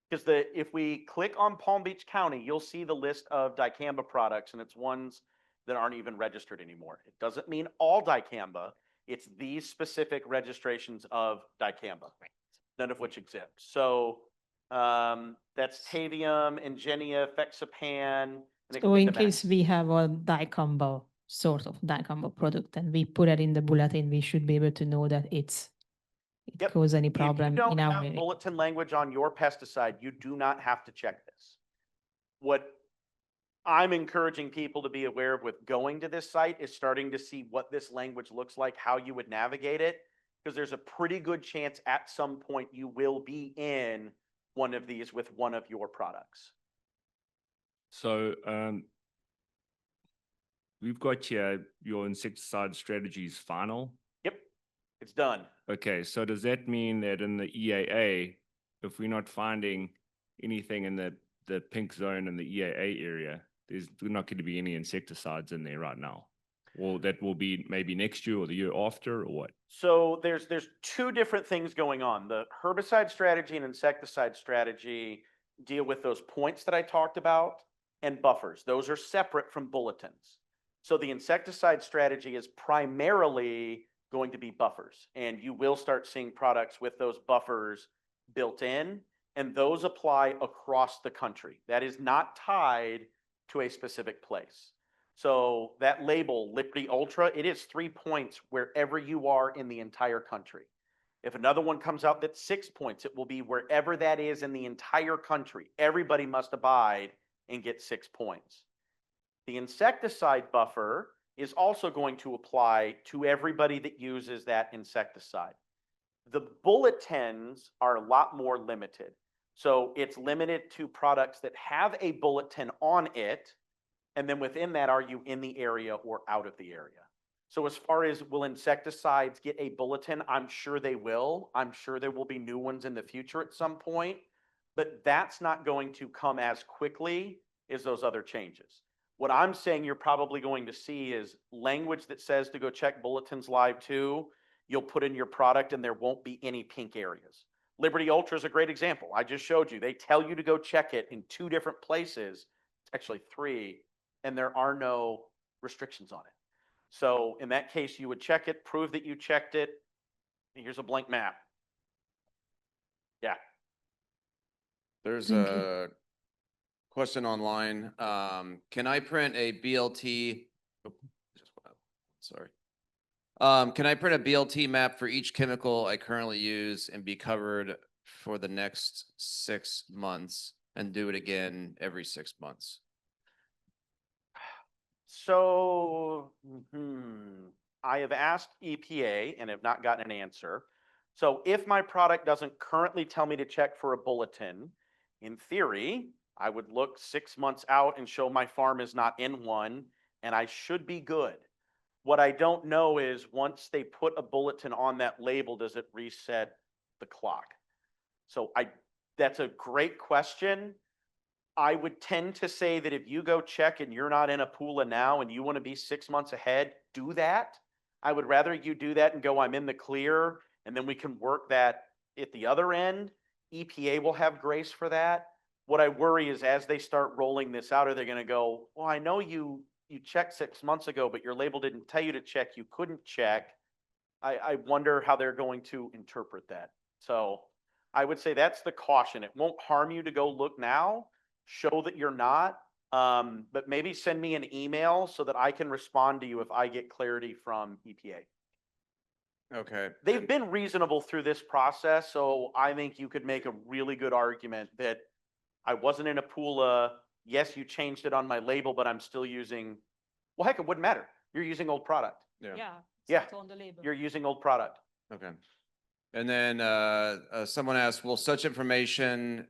Because if we click on Palm Beach County, you'll see the list of dicamba products, and it's ones that aren't even registered anymore. It doesn't mean all dicamba. It's these specific registrations of dicamba, none of which exempt. So that's Tavium, Ingenia, Fexapan. So in case we have a dicamba, sort of dicamba product, and we put it in the bulletin, we should be able to know that it Yep. cause any problem If you don't in our have area. bulletin language on your pesticide, you do not have to check this. What I'm encouraging people to be aware of with going to this site is starting to see what this language looks like, how you would navigate it, because there's a pretty good chance at some point you will be in one of these with one of your products. So we've got here your insecticide strategies final. Yep, it's done. Okay, so does that mean that in the EAA, if we're not finding anything in the pink zone in the EAA area, there's not going to be any insecticides in there right now? Well, that will be maybe next year or the year after, or what? So there's 2 different things going on. The herbicide strategy and insecticide strategy deal with those points that I talked about and buffers. Those are separate from bulletins. So the insecticide strategy is primarily going to be buffers, and you will start seeing products with those buffers built in, and those apply across the country. That is not tied to a specific place. So that label, Liberty Ultra, it is 3 points wherever you are in the entire country. If another one comes out that's 6 points, it will be wherever that is in the entire country. Everybody must abide and get 6 points. The insecticide buffer is also going to apply to everybody that uses that insecticide. The bulletins are a lot more limited. So it's limited to products that have a bulletin on it. And then within that, are you in the area or out of the area? So as far as will insecticides get a bulletin, I'm sure they will. I'm sure there will be new ones in the future at some point, but that's not going to come as quickly as those other changes. What I'm saying you're probably going to see is language that says to go check bulletins live too. You'll put in your product and there won't be any pink areas. Liberty Ultra is a great example. I just showed you. They tell you to go check it in 2 different places. It's actually 3, and there are no restrictions on it. So in that case, you would check it, prove that you checked it. Here's a blank map. Yeah. There's Thank a question online. Can I print a BLT? Oh, just went up. Sorry. Can I print a BLT map for each chemical I currently use and be covered for the next 6 months and do it again every 6 months? So I have asked EPA and have not gotten an answer. So if my product doesn't currently tell me to check for a bulletin, in theory, I would look 6 months out and show my farm is not in one, and I should be good. What I don't know is once they put a bulletin on that label, does it reset the clock? So that's a great question. I would tend to say that if you go check and you're not in a PULA now and you want to be 6 months ahead, do that. I would rather you do that and go, I'm in the clear, and then we can work that at the other end. EPA will have grace for that. What I worry is as they start rolling this out, are they going to go, well, I know you checked 6 months ago, but your label didn't tell you to check. You couldn't check. I wonder how they're going to interpret that. So I would say that's the caution. It won't harm you to go look now, show that you're not, but maybe send me an email so that I can respond to you if I get clarity from EPA. Okay. They've been reasonable through this process, so I think you could make a really good argument that I wasn't in a PULA. Yes, you changed it on my label, but I'm still using, well, heck, it wouldn't matter. You're using old product. Yeah. Yeah. it's on the label. You're using old product. Okay. And then someone asked, will such information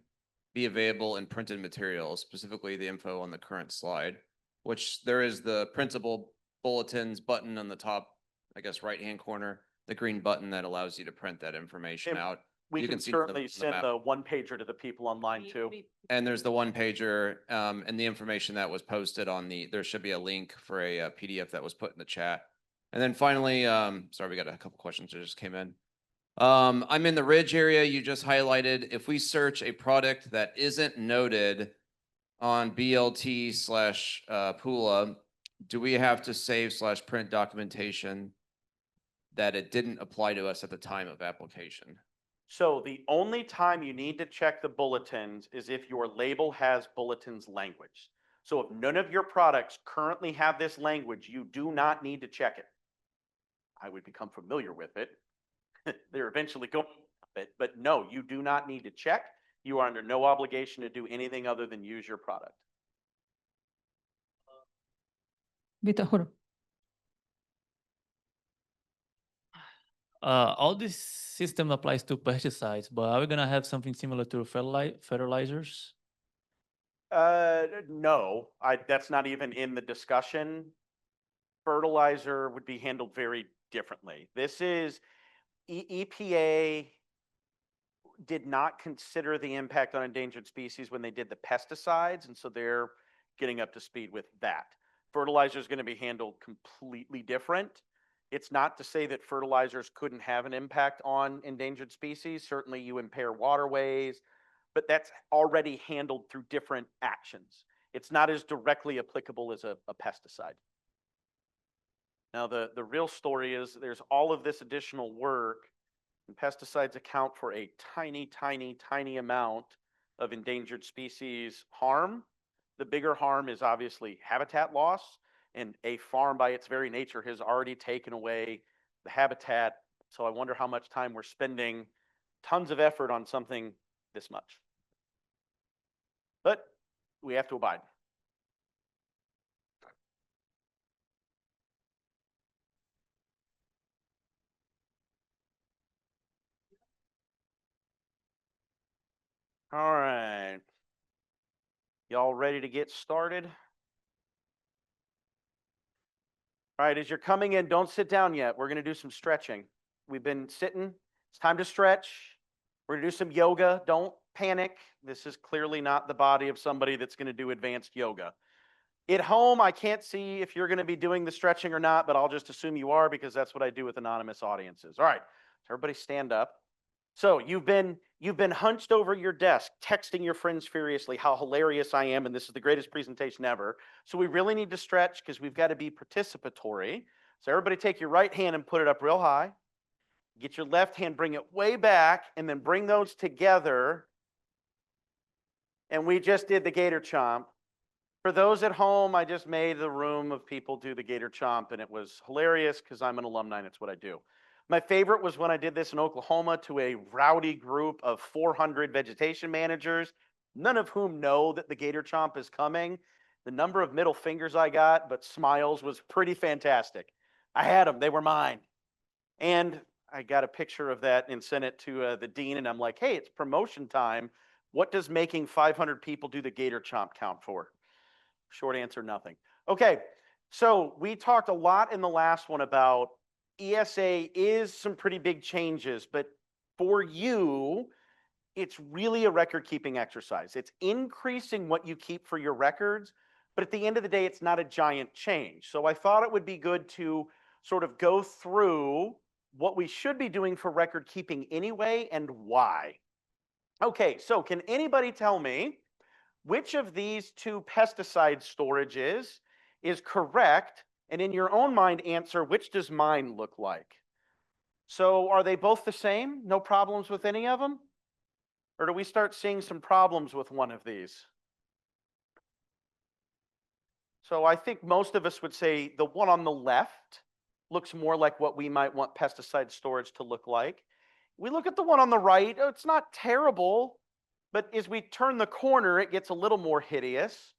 be available in printed materials, specifically the info on the current slide? Which there is the printable bulletins button on the top, I guess, right-hand corner, the green button that allows you to print that information And out. We You can can see certainly the send map. the one pager to the people online We- too. we- And there's the one pager, and the information that was posted on there should be a link for a PDF that was put in the chat. And then finally, sorry, we got a couple questions that just came in. I'm in the Ridge area you just highlighted. If we search a product that isn't noted on BLT/PULA, do we have to save/print documentation that it didn't apply to us at the time of application? So the only time you need to check the bulletins is if your label has bulletins language. So if none of your products currently have this language, you do not need to check it. I would become familiar with it. They're eventually going to it, but no, you do not need to check. You are under no obligation to do anything other than use your product. Vita, hold on. All this system applies to pesticides, but are we gonna have something similar to fertilizers? No, that's not even in the discussion. Fertilizer would be handled very differently. This is EPA did not consider the impact on endangered species when they did the pesticides, and so they're getting up to speed with that. Fertilizer is going to be handled completely different. It's not to say that fertilizers couldn't have an impact on endangered species. Certainly you impair waterways, but that's already handled through different actions. It's not as directly applicable as a pesticide. Now, the real story is there's all of this additional work, and pesticides account for a tiny, tiny, tiny amount of endangered species harm. The bigger harm is obviously habitat loss, and a farm by its very nature has already taken away the habitat. So I wonder how much time we're spending, tons of effort on something this much. But we have to abide. All right. Y'all ready to get started? All right, as you're coming in, don't sit down yet. We're going to do some stretching. We've been sitting. It's time to stretch. We're going to do some yoga. Don't panic. This is clearly not the body of somebody that's going to do advanced yoga. At home, I can't see if you're going to be doing the stretching or not, but I'll just assume you are because that's what I do with anonymous audiences. All right, so everybody stand up. So you've been hunched over your desk, texting your friends furiously how hilarious I am, and this is the greatest presentation ever. So we really need to stretch because we've got to be participatory. So everybody take your right hand and put it up real high. Get your left hand, bring it way back, and then bring those together. And we just did the gator chomp. For those at home, I just made the room of people do the gator chomp, and it was hilarious because I'm an alumni and it's what I do. My favorite was when I did this in Oklahoma to a rowdy group of 400 vegetation managers, none of whom know that the gator chomp is coming. The number of middle fingers I got, but smiles, was pretty fantastic. I had them, they were mine. And I got a picture of that and sent it to the dean, and I'm like, hey, it's promotion time. What does making 500 people do the gator chomp count for? Short answer, nothing. Okay, so we talked a lot in the last one about ESA is some pretty big changes, but for you, it's really a record keeping exercise. It's increasing what you keep for your records, but at the end of the day, it's not a giant change. So I thought it would be good to sort of go through what we should be doing for record keeping anyway and why. Okay, so can anybody tell me which of these two pesticide storages is correct? And in your own mind, answer, which does mine look like? So are they both the same? No problems with any of them? Or do we start seeing some problems with one of these? So I think most of us would say the one on the left looks more like what we might want pesticide storage to look like. We look at the one on the right, oh, it's not terrible, but as we turn the corner, it gets a little more hideous.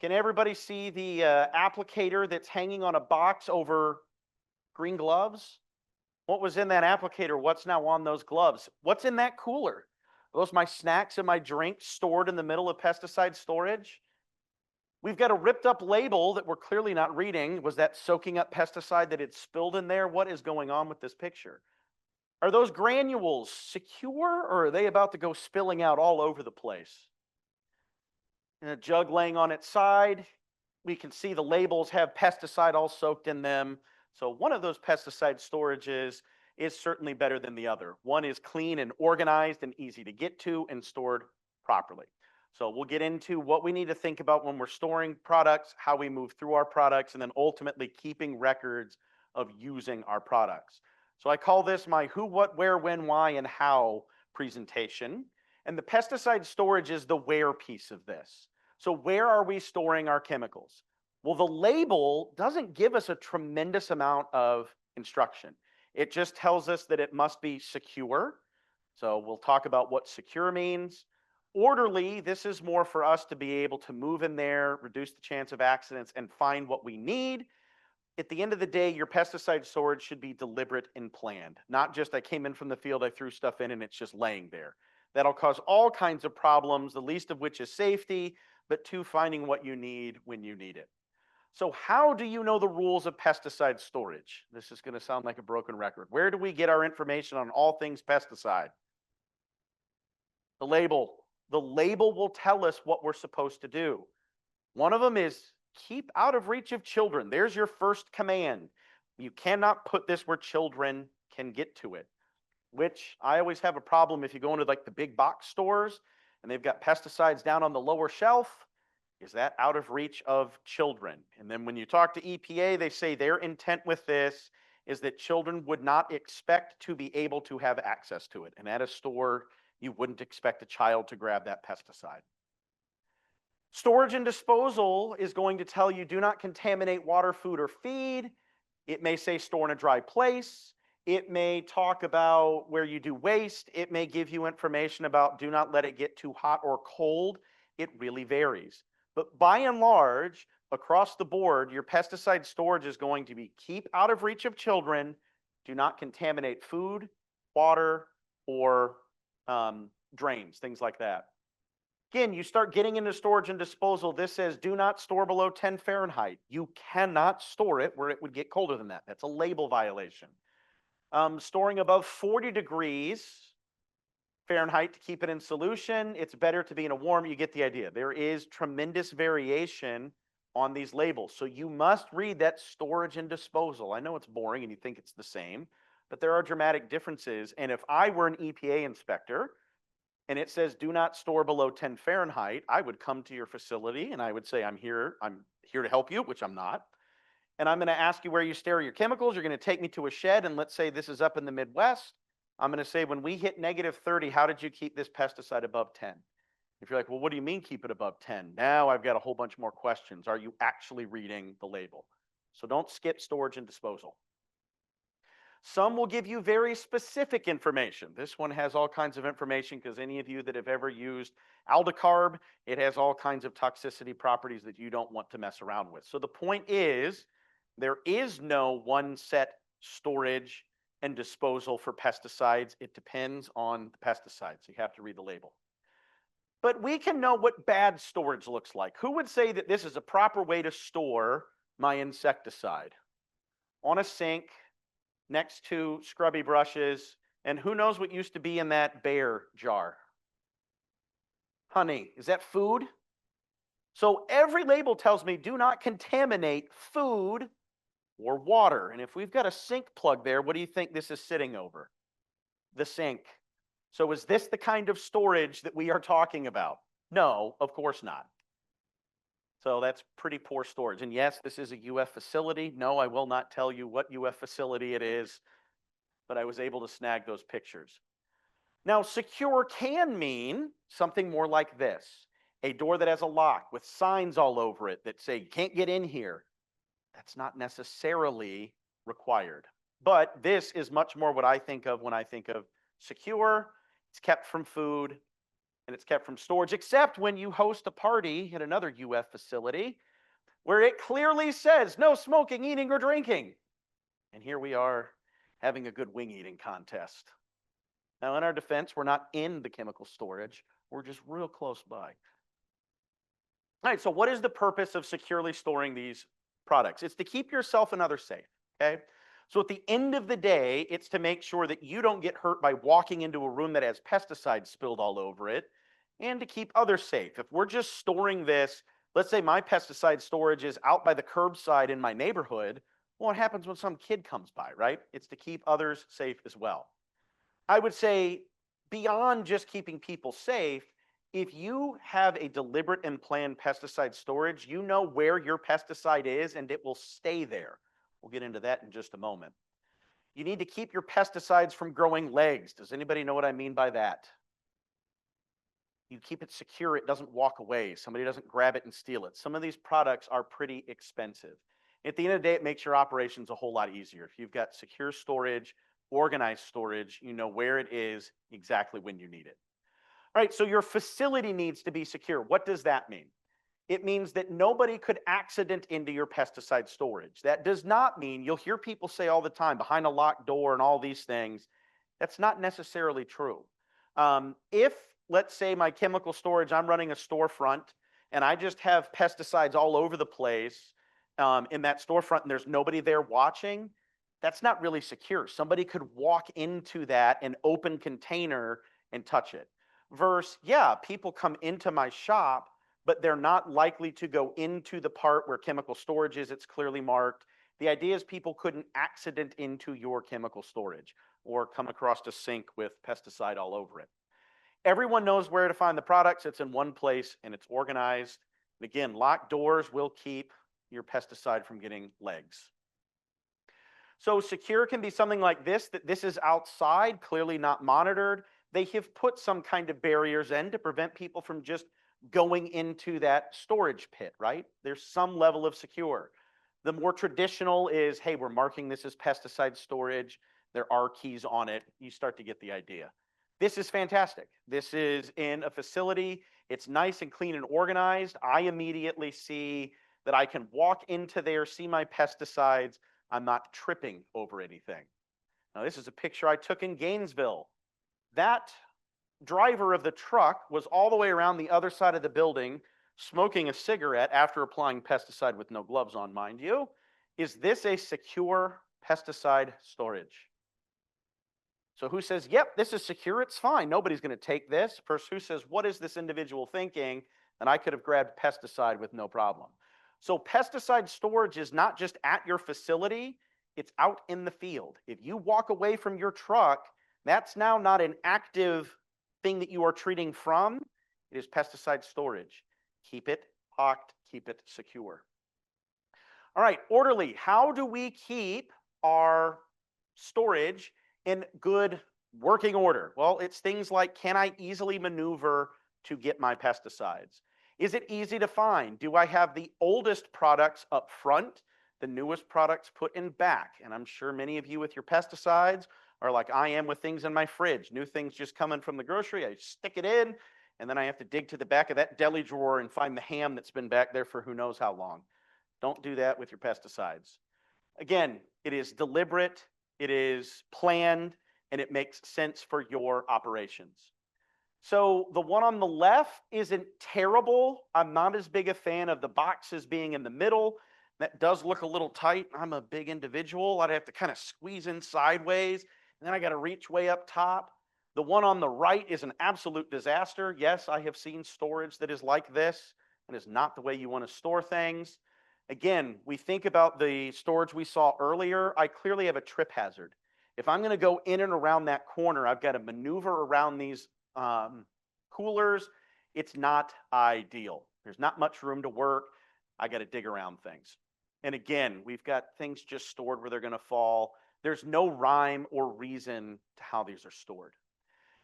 Can everybody see the applicator that's hanging on a box over green gloves? What was in that applicator? What's now on those gloves? What's in that cooler? Are those my snacks and my drinks stored in the middle of pesticide storage? We've got a ripped up label that we're clearly not reading. Was that soaking up pesticide that had spilled in there? What is going on with this picture? Are those granules secure, or are they about to go spilling out all over the place? In a jug laying on its side, we can see the labels have pesticide all soaked in them. So one of those pesticide storages is certainly better than the other. One is clean and organized and easy to get to and stored properly. So we'll get into what we need to think about when we're storing products, how we move through our products, and then ultimately keeping records of using our products. So I call this my who, what, where, when, why, and how presentation. And the pesticide storage is the where piece of this. So where are we storing our chemicals? Well, the label doesn't give us a tremendous amount of instruction. It just tells us that it must be secure. So we'll talk about what secure means. Orderly, this is more for us to be able to move in there, reduce the chance of accidents, and find what we need. At the end of the day, your pesticide storage should be deliberate and planned, not just I came in from the field, I threw stuff in, and it's just laying there. That'll cause all kinds of problems, the least of which is safety, but two, finding what you need when you need it. So how do you know the rules of pesticide storage? This is going to sound like a broken record. Where do we get our information on all things pesticide? The label. The label will tell us what we're supposed to do. One of them is keep out of reach of children. There's your first command. You cannot put this where children can get to it, which I always have a problem if you go into like the big box stores and they've got pesticides down on the lower shelf. Is that out of reach of children? And then when you talk to EPA, they say their intent with this is that children would not expect to be able to have access to it. And at a store, you wouldn't expect a child to grab that pesticide. Storage and disposal is going to tell you do not contaminate water, food, or feed. It may say store in a dry place. It may talk about where you do waste. It may give you information about do not let it get too hot or cold. It really varies. But by and large, across the board, your pesticide storage is going to be keep out of reach of children, do not contaminate food, water, or drains, things like that. Again, you start getting into storage and disposal. This says do not store below 10 Fahrenheit. You cannot store it where it would get colder than that. That's a label violation. Storing above 40 degrees Fahrenheit to keep it in solution. It's better to be in a warm. You get the idea. There is tremendous variation on these labels. So you must read that storage and disposal. I know it's boring and you think it's the same, but there are dramatic differences. And if I were an EPA inspector and it says do not store below 10 Fahrenheit, I would come to your facility and I would say, I'm here to help you, which I'm not. And I'm going to ask you where you store your chemicals. You're going to take me to a shed, and let's say this is up in the Midwest. I'm going to say, when we hit -30, how did you keep this pesticide above 10? If you're like, well, what do you mean keep it above 10? Now I've got a whole bunch more questions. Are you actually reading the label? So don't skip storage and disposal. Some will give you very specific information. This one has all kinds of information because any of you that have ever used aldicarb, it has all kinds of toxicity properties that you don't want to mess around with. So the point is, there is no one set storage and disposal for pesticides. It depends on the pesticide, so you have to read the label. But we can know what bad storage looks like. Who would say that this is a proper way to store my insecticide? On a sink, next to scrubby brushes, and who knows what used to be in that bear jar? Honey. Is that food? So every label tells me do not contaminate food or water. And if we've got a sink plug there, what do you think this is sitting over? The sink. So is this the kind of storage that we are talking about? No, of course not. So that's pretty poor storage. And yes, this is a UF facility. No, I will not tell you what UF facility it is. but I was able to snag those pictures. Now, secure can mean something more like this. A door that has a lock with signs all over it that say, you can't get in here. That's not necessarily required. But this is much more what I think of when I think of secure. It's kept from food and it's kept from storage, except when you host a party at another UF facility where it clearly says no smoking, eating, or drinking. And here we are having a good wing eating contest. Now, in our defense, we're not in the chemical storage. We're just real close by. All right, so what is the purpose of securely storing these products? It's to keep yourself and others safe, okay? So at the end of the day, it's to make sure that you don't get hurt by walking into a room that has pesticides spilled all over it, and to keep others safe. If we're just storing this, let's say my pesticide storage is out by the curbside in my neighborhood, well, what happens when some kid comes by, right? It's to keep others safe as well. I would say beyond just keeping people safe, if you have a deliberate and planned pesticide storage, you know where your pesticide is and it will stay there. We'll get into that in just a moment. You need to keep your pesticides from growing legs. Does anybody know what I mean by that? You keep it secure, it doesn't walk away. Somebody doesn't grab it and steal it. Some of these products are pretty expensive. At the end of the day, it makes your operations a whole lot easier. If you've got secure storage, organized storage, you know where it is exactly when you need it. All right, so your facility needs to be secure. What does that mean? It means that nobody could accident into your pesticide storage. That does not mean, you'll hear people say all the time, behind a locked door and all these things. That's not necessarily true. If, let's say my chemical storage, I'm running a storefront and I just have pesticides all over the place in that storefront and there's nobody there watching, that's not really secure. Somebody could walk into that an open container and touch it. Versus, yeah, people come into my shop, but they're not likely to go into the part where chemical storage is. It's clearly marked. The idea is people couldn't accident into your chemical storage or come across a sink with pesticide all over it. Everyone knows where to find the products. It's in one place and it's organized. And again, locked doors will keep your pesticide from getting legs. So secure can be something like this, that this is outside, clearly not monitored. They have put some kind of barriers in to prevent people from just going into that storage pit, right? There's some level of secure. The more traditional is, hey, we're marking this as pesticide storage. There are keys on it. You start to get the idea. This is fantastic. This is in a facility. It's nice and clean and organized. I immediately see that I can walk into there, see my pesticides. I'm not tripping over anything. Now, this is a picture I took in Gainesville. That driver of the truck was all the way around the other side of the building smoking a cigarette after applying pesticide with no gloves on, mind you. Is this a secure pesticide storage? So who says, yep, this is secure, it's fine, nobody's going to take this? First, who says, what is this individual thinking? And I could have grabbed pesticide with no problem. So pesticide storage is not just at your facility, it's out in the field. If you walk away from your truck, that's now not an active thing that you are treating from. It is pesticide storage. Keep it locked, keep it secure. All right, orderly. How do we keep our storage in good working order? Well, it's things like, can I easily maneuver to get my pesticides? Is it easy to find? Do I have the oldest products up front, the newest products put in back? And I'm sure many of you with your pesticides are like I am with things in my fridge. New things just coming from the grocery, I stick it in, and then I have to dig to the back of that deli drawer and find the ham that's been back there for who knows how long. Don't do that with your pesticides. Again, it is deliberate, it is planned, and it makes sense for your operations. So the one on the left isn't terrible. I'm not as big a fan of the boxes being in the middle. That does look a little tight. I'm a big individual. I'd have to kind of squeeze in sideways, and then I got to reach way up top. The one on the right is an absolute disaster. Yes, I have seen storage that is like this, and is not the way you want to store things. Again, we think about the storage we saw earlier. I clearly have a trip hazard. If I'm going to go in and around that corner, I've got to maneuver around these coolers. It's not ideal. There's not much room to work. I got to dig around things. And again, we've got things just stored where they're going to fall. There's no rhyme or reason to how these are stored.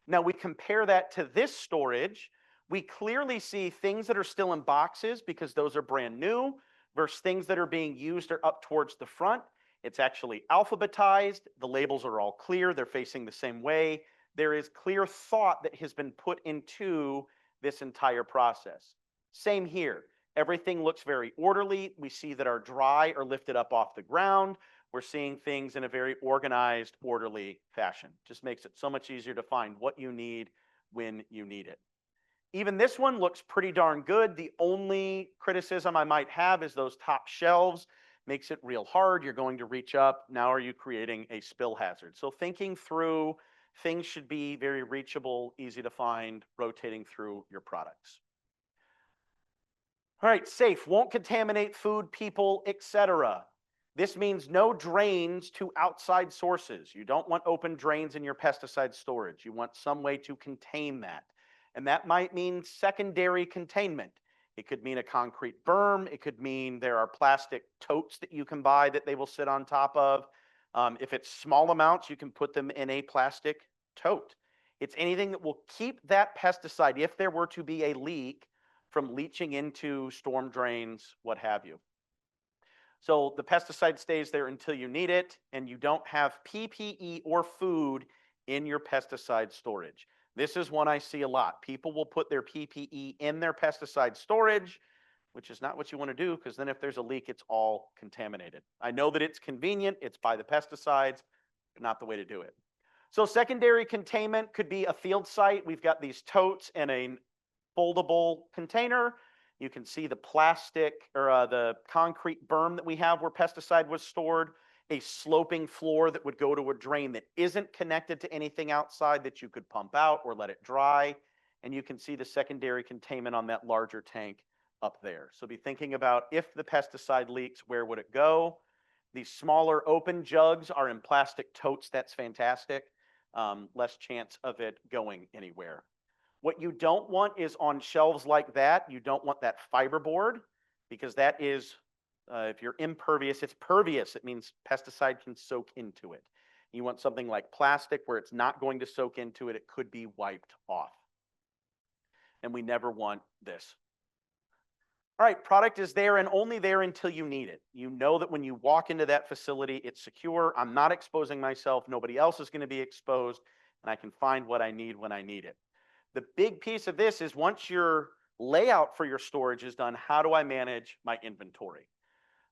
Now we compare that to this storage. We clearly see things that are still in boxes because those are brand new versus things that are being used or up towards the front. It's actually alphabetized. The labels are all clear. They're facing the same way. There is clear thought that has been put into this entire process. Same here. Everything looks very orderly. We see that our dry are lifted up off the ground. We're seeing things in a very organized, orderly fashion. Just makes it so much easier to find what you need when you need it. Even this one looks pretty darn good. The only criticism I might have is those top shelves. Makes it real hard. You're going to reach up. Now are you creating a spill hazard? So thinking through, things should be very reachable, easy to find, rotating through your products. All right, safe, won't contaminate food, people, etc. This means no drains to outside sources. You don't want open drains in your pesticide storage. You want some way to contain that. And that might mean secondary containment. It could mean a concrete berm. It could mean there are plastic totes that you can buy that they will sit on top of. If it's small amounts, you can put them in a plastic tote. It's anything that will keep that pesticide, if there were to be a leak, from leaching into storm drains, what have you. So the pesticide stays there until you need it, and you don't have PPE or food in your pesticide storage. This is one I see a lot. People will put their PPE in their pesticide storage, which is not what you want to do, because then if there's a leak, it's all contaminated. I know that it's convenient, it's by the pesticides, but not the way to do it. So secondary containment could be a field site. We've got these totes and a foldable container. You can see the plastic or the concrete berm that we have where pesticide was stored, a sloping floor that would go to a drain that isn't connected to anything outside that you could pump out or let it dry. And you can see the secondary containment on that larger tank up there. So be thinking about, if the pesticide leaks, where would it go? These smaller open jugs are in plastic totes. That's fantastic. Less chance of it going anywhere. What you don't want is on shelves like that. You don't want that fiberboard, because that is, if you're impervious, it's pervious. It means pesticide can soak into it. You want something like plastic where it's not going to soak into it. It could be wiped off. And we never want this. All right, product is there and only there until you need it. You know that when you walk into that facility, it's secure. I'm not exposing myself. Nobody else is going to be exposed, and I can find what I need when I need it. The big piece of this is, once your layout for your storage is done, how do I manage my inventory?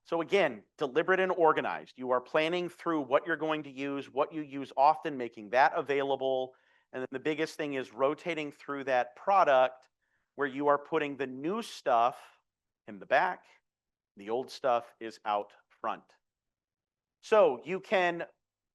So again, deliberate and organized. You are planning through what you're going to use, what you use often, making that available. And then the biggest thing is rotating through that product where you are putting the new stuff in the back, the old stuff is out front. So you can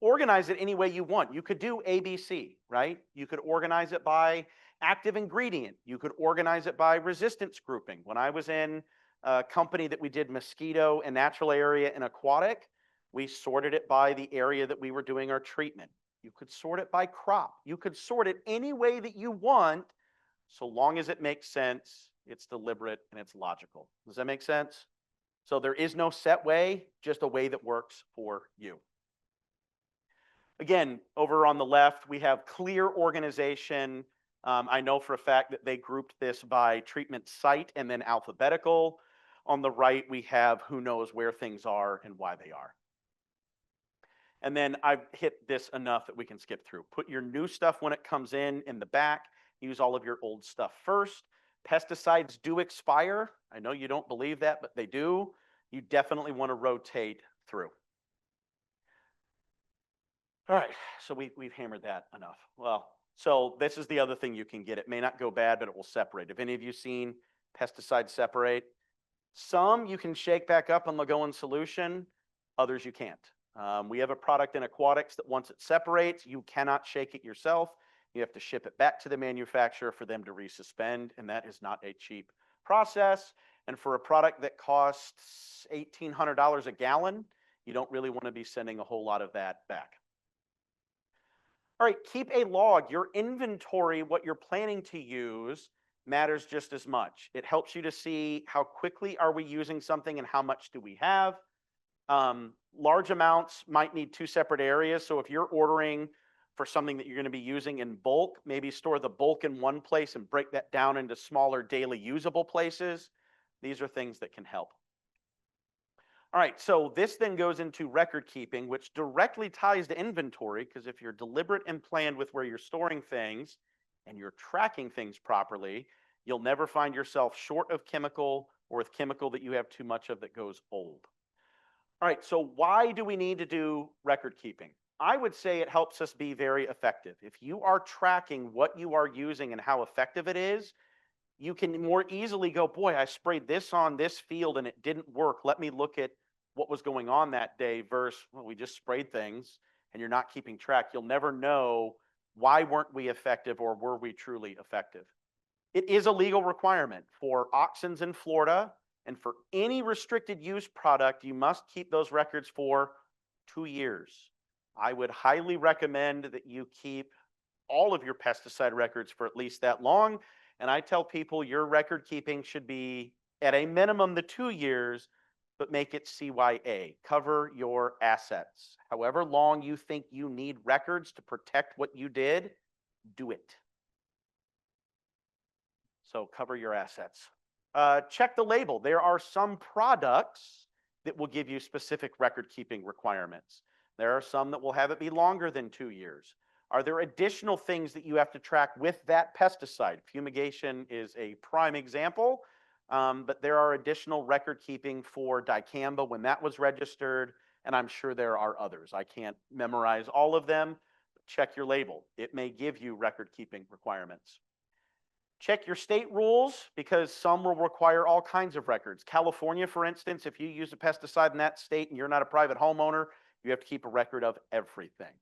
organize it any way you want. You could do ABC, right? You could organize it by active ingredient. You could organize it by resistance grouping. When I was in a company that we did mosquito and natural area and aquatic, we sorted it by the area that we were doing our treatment. You could sort it by crop. You could sort it any way that you want, so long as it makes sense, it's deliberate, and it's logical. Does that make sense? So there is no set way, just a way that works for you. Again, over on the left, we have clear organization. I know for a fact that they grouped this by treatment site and then alphabetical. On the right, we have who knows where things are and why they are. And then I've hit this enough that we can skip through. Put your new stuff when it comes in the back. Use all of your old stuff first. Pesticides do expire. I know you don't believe that, but they do. You definitely want to rotate through. All right, so we've hammered that enough. Well, so this is the other thing you can get. It may not go bad, but it will separate. Have any of you seen pesticides separate? Some you can shake back up and they'll go in solution. Others you can't. We have a product in aquatics that once it separates, you cannot shake it yourself. You have to ship it back to the manufacturer for them to resuspend, and that is not a cheap process. And for a product that costs $1,800 a gallon, you don't really want to be sending a whole lot of that back. All right, keep a log. Your inventory, what you're planning to use, matters just as much. It helps you to see how quickly are we using something and how much do we have. Large amounts might need two separate areas. So if you're ordering for something that you're going to be using in bulk, maybe store the bulk in one place and break that down into smaller daily usable places. These are things that can help. All right, so this then goes into record keeping, which directly ties to inventory, because if you're deliberate and planned with where you're storing things and you're tracking things properly, you'll never find yourself short of chemical or with chemical that you have too much of that goes old. All right, so why do we need to do record keeping? I would say it helps us be very effective. If you are tracking what you are using and how effective it is, you can more easily go, boy, I sprayed this on this field and it didn't work. Let me look at what was going on that day versus, well, we just sprayed things and you're not keeping track. You'll never know why weren't we effective or were we truly effective. It is a legal requirement for auxins in Florida, and for any restricted use product, you must keep those records for 2 years. I would highly recommend that you keep all of your pesticide records for at least that long. And I tell people your record keeping should be at a minimum the 2 years, but make it CYA. Cover your assets. However long you think you need records to protect what you did, do it. So cover your assets. Check the label. There are some products that will give you specific record keeping requirements. There are some that will have it be longer than 2 years. Are there additional things that you have to track with that pesticide? Fumigation is a prime example, but there are additional record keeping for dicamba when that was registered, and I'm sure there are others. I can't memorize all of them. Check your label. It may give you record keeping requirements. Check your state rules, because some will require all kinds of records. California, for instance, if you use a pesticide in that state and you're not a private homeowner, you have to keep a record of everything.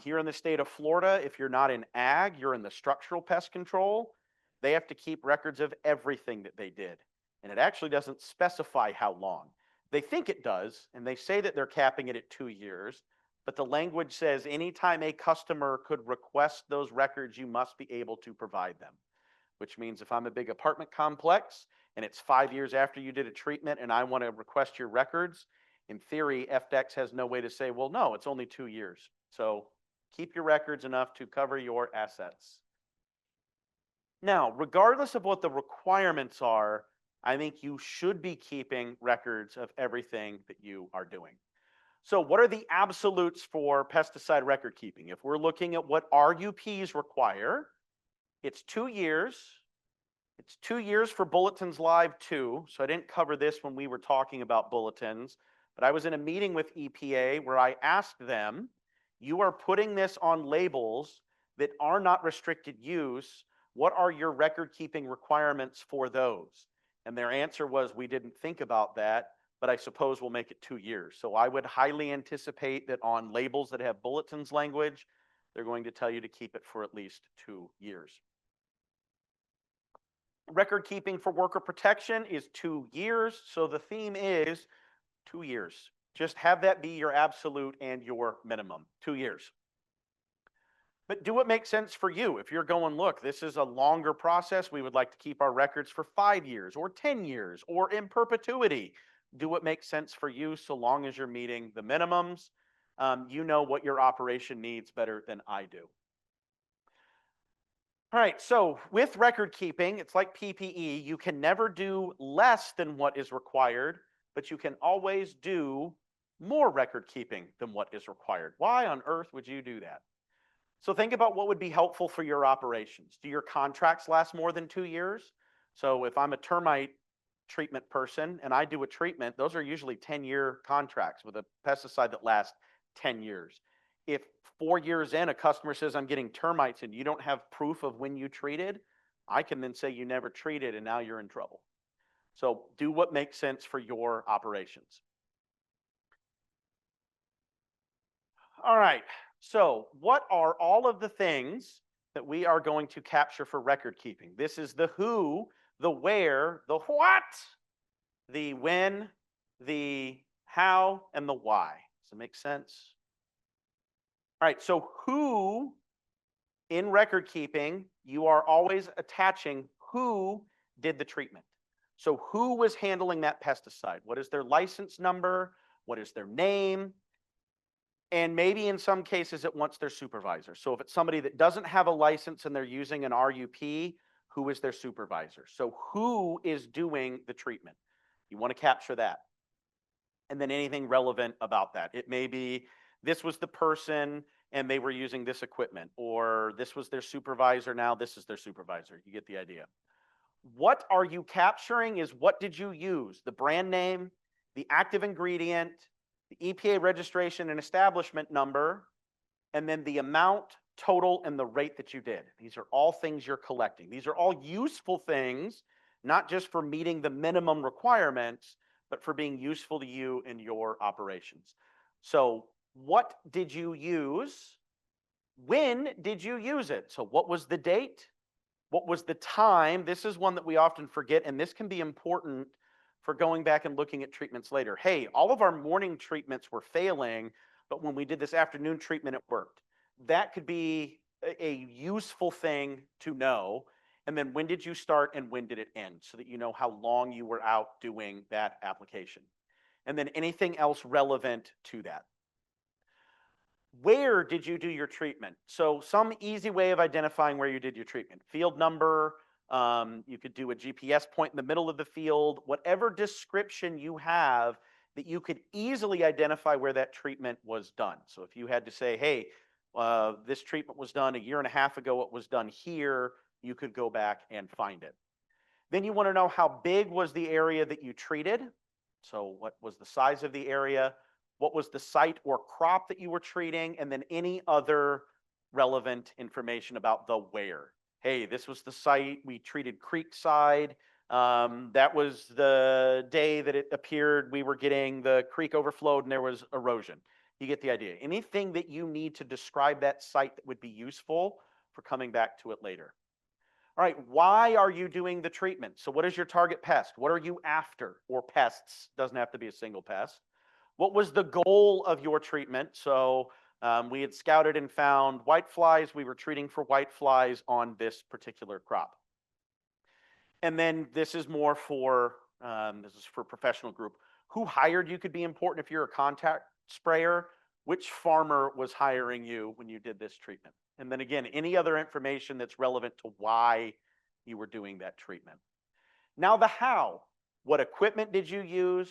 Here in the state of Florida, if you're not in ag, you're in the structural pest control, they have to keep records of everything that they did. And it actually doesn't specify how long. They think it does, and they say that they're capping it at 2 years, but the language says anytime a customer could request those records, you must be able to provide them. Which means if I'm a big apartment complex and it's 5 years after you did a treatment and I want to request your records, in theory, FDEX has no way to say, well, no, it's only 2 years. So keep your records enough to cover your assets. Now, regardless of what the requirements are, I think you should be keeping records of everything that you are doing. So what are the absolutes for pesticide record keeping? If we're looking at what RUPs require, it's 2 years. It's 2 years for Bulletins Live 2. So I didn't cover this when we were talking about bulletins, but I was in a meeting with EPA where I asked them, you are putting this on labels that are not restricted use. What are your record keeping requirements for those? And their answer was, we didn't think about that, but I suppose we'll make it 2 years. So I would highly anticipate that on labels that have bulletins language, they're going to tell you to keep it for at least 2 years. Record keeping for worker protection is 2 years. So the theme is 2 years. Just have that be your absolute and your minimum, 2 years. But do what makes sense for you. If you're going, look, this is a longer process, we would like to keep our records for 5 years or 10 years or in perpetuity. Do what makes sense for you so long as you're meeting the minimums. You know what your operation needs better than I do. All right, so with record keeping, it's like PPE. You can never do less than what is required, but you can always do more record keeping than what is required. Why on earth would you do that? So think about what would be helpful for your operations. Do your contracts last more than 2 years? So if I'm a termite treatment person and I do a treatment, those are usually 10-year contracts with a pesticide that lasts 10 years. If 4 years in, a customer says, I'm getting termites and you don't have proof of when you treated, I can then say you never treated and now you're in trouble. So do what makes sense for your operations. All right, so what are all of the things that we are going to capture for record keeping? This is the who, the where, the what, the when, the how, and the why. Does it make sense? All right, so who in record keeping, you are always attaching who did the treatment. So who was handling that pesticide? What is their license number? What is their name? And maybe in some cases it wants their supervisor. So if it's somebody that doesn't have a license and they're using an RUP, who is their supervisor? So who is doing the treatment? You want to capture that. And then anything relevant about that. It may be this was the person and they were using this equipment, or this was their supervisor, now this is their supervisor. You get the idea. What are you capturing is what did you use? The brand name, the active ingredient, the EPA registration and establishment number, and then the amount, total, and the rate that you did. These are all things you're collecting. These are all useful things, not just for meeting the minimum requirements, but for being useful to you in your operations. So what did you use? When did you use it? So what was the date? What was the time? This is one that we often forget, and this can be important for going back and looking at treatments later. Hey, all of our morning treatments were failing, but when we did this afternoon treatment, it worked. That could be a useful thing to know. And then when did you start and when did it end, so that you know how long you were out doing that application. And then anything else relevant to that. Where did you do your treatment? So some easy way of identifying where you did your treatment. Field number, you could do a GPS point in the middle of the field, whatever description you have that you could easily identify where that treatment was done. So if you had to say, hey, this treatment was done a year and a half ago, it was done here, you could go back and find it. Then you want to know how big was the area that you treated. So what was the size of the area? What was the site or crop that you were treating? And then any other relevant information about the where. Hey, this was the site, we treated Creekside. That was the day that it appeared we were getting the creek overflowed and there was erosion. You get the idea. Anything that you need to describe that site that would be useful for coming back to it later. All right, why are you doing the treatment? So what is your target pest? What are you after? Or pests, doesn't have to be a single pest. What was the goal of your treatment? So we had scouted and found whiteflies. We were treating for whiteflies on this particular crop. And then this is more for, professional group. Who hired you could be important if you're a contact sprayer. Which farmer was hiring you when you did this treatment? And then again, any other information that's relevant to why you were doing that treatment. Now the how. What equipment did you use?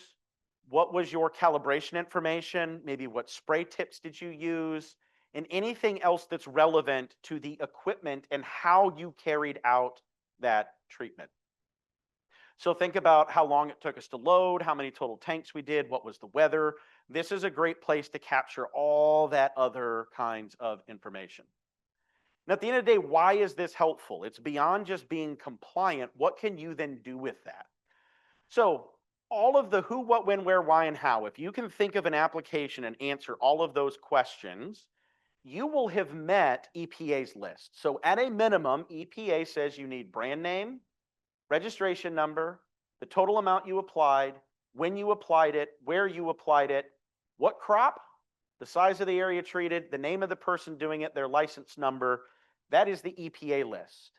What was your calibration information? Maybe what spray tips did you use? And anything else that's relevant to the equipment and how you carried out that treatment. So think about how long it took us to load, how many total tanks we did, what was the weather. This is a great place to capture all that other kinds of information. And at the end of the day, why is this helpful? It's beyond just being compliant. What can you then do with that? So all of the who, what, when, where, why, and how, if you can think of an application and answer all of those questions, you will have met EPA's list. So at a minimum, EPA says you need brand name, registration number, the total amount you applied, when you applied it, where you applied it, what crop, the size of the area treated, the name of the person doing it, their license number. That is the EPA list.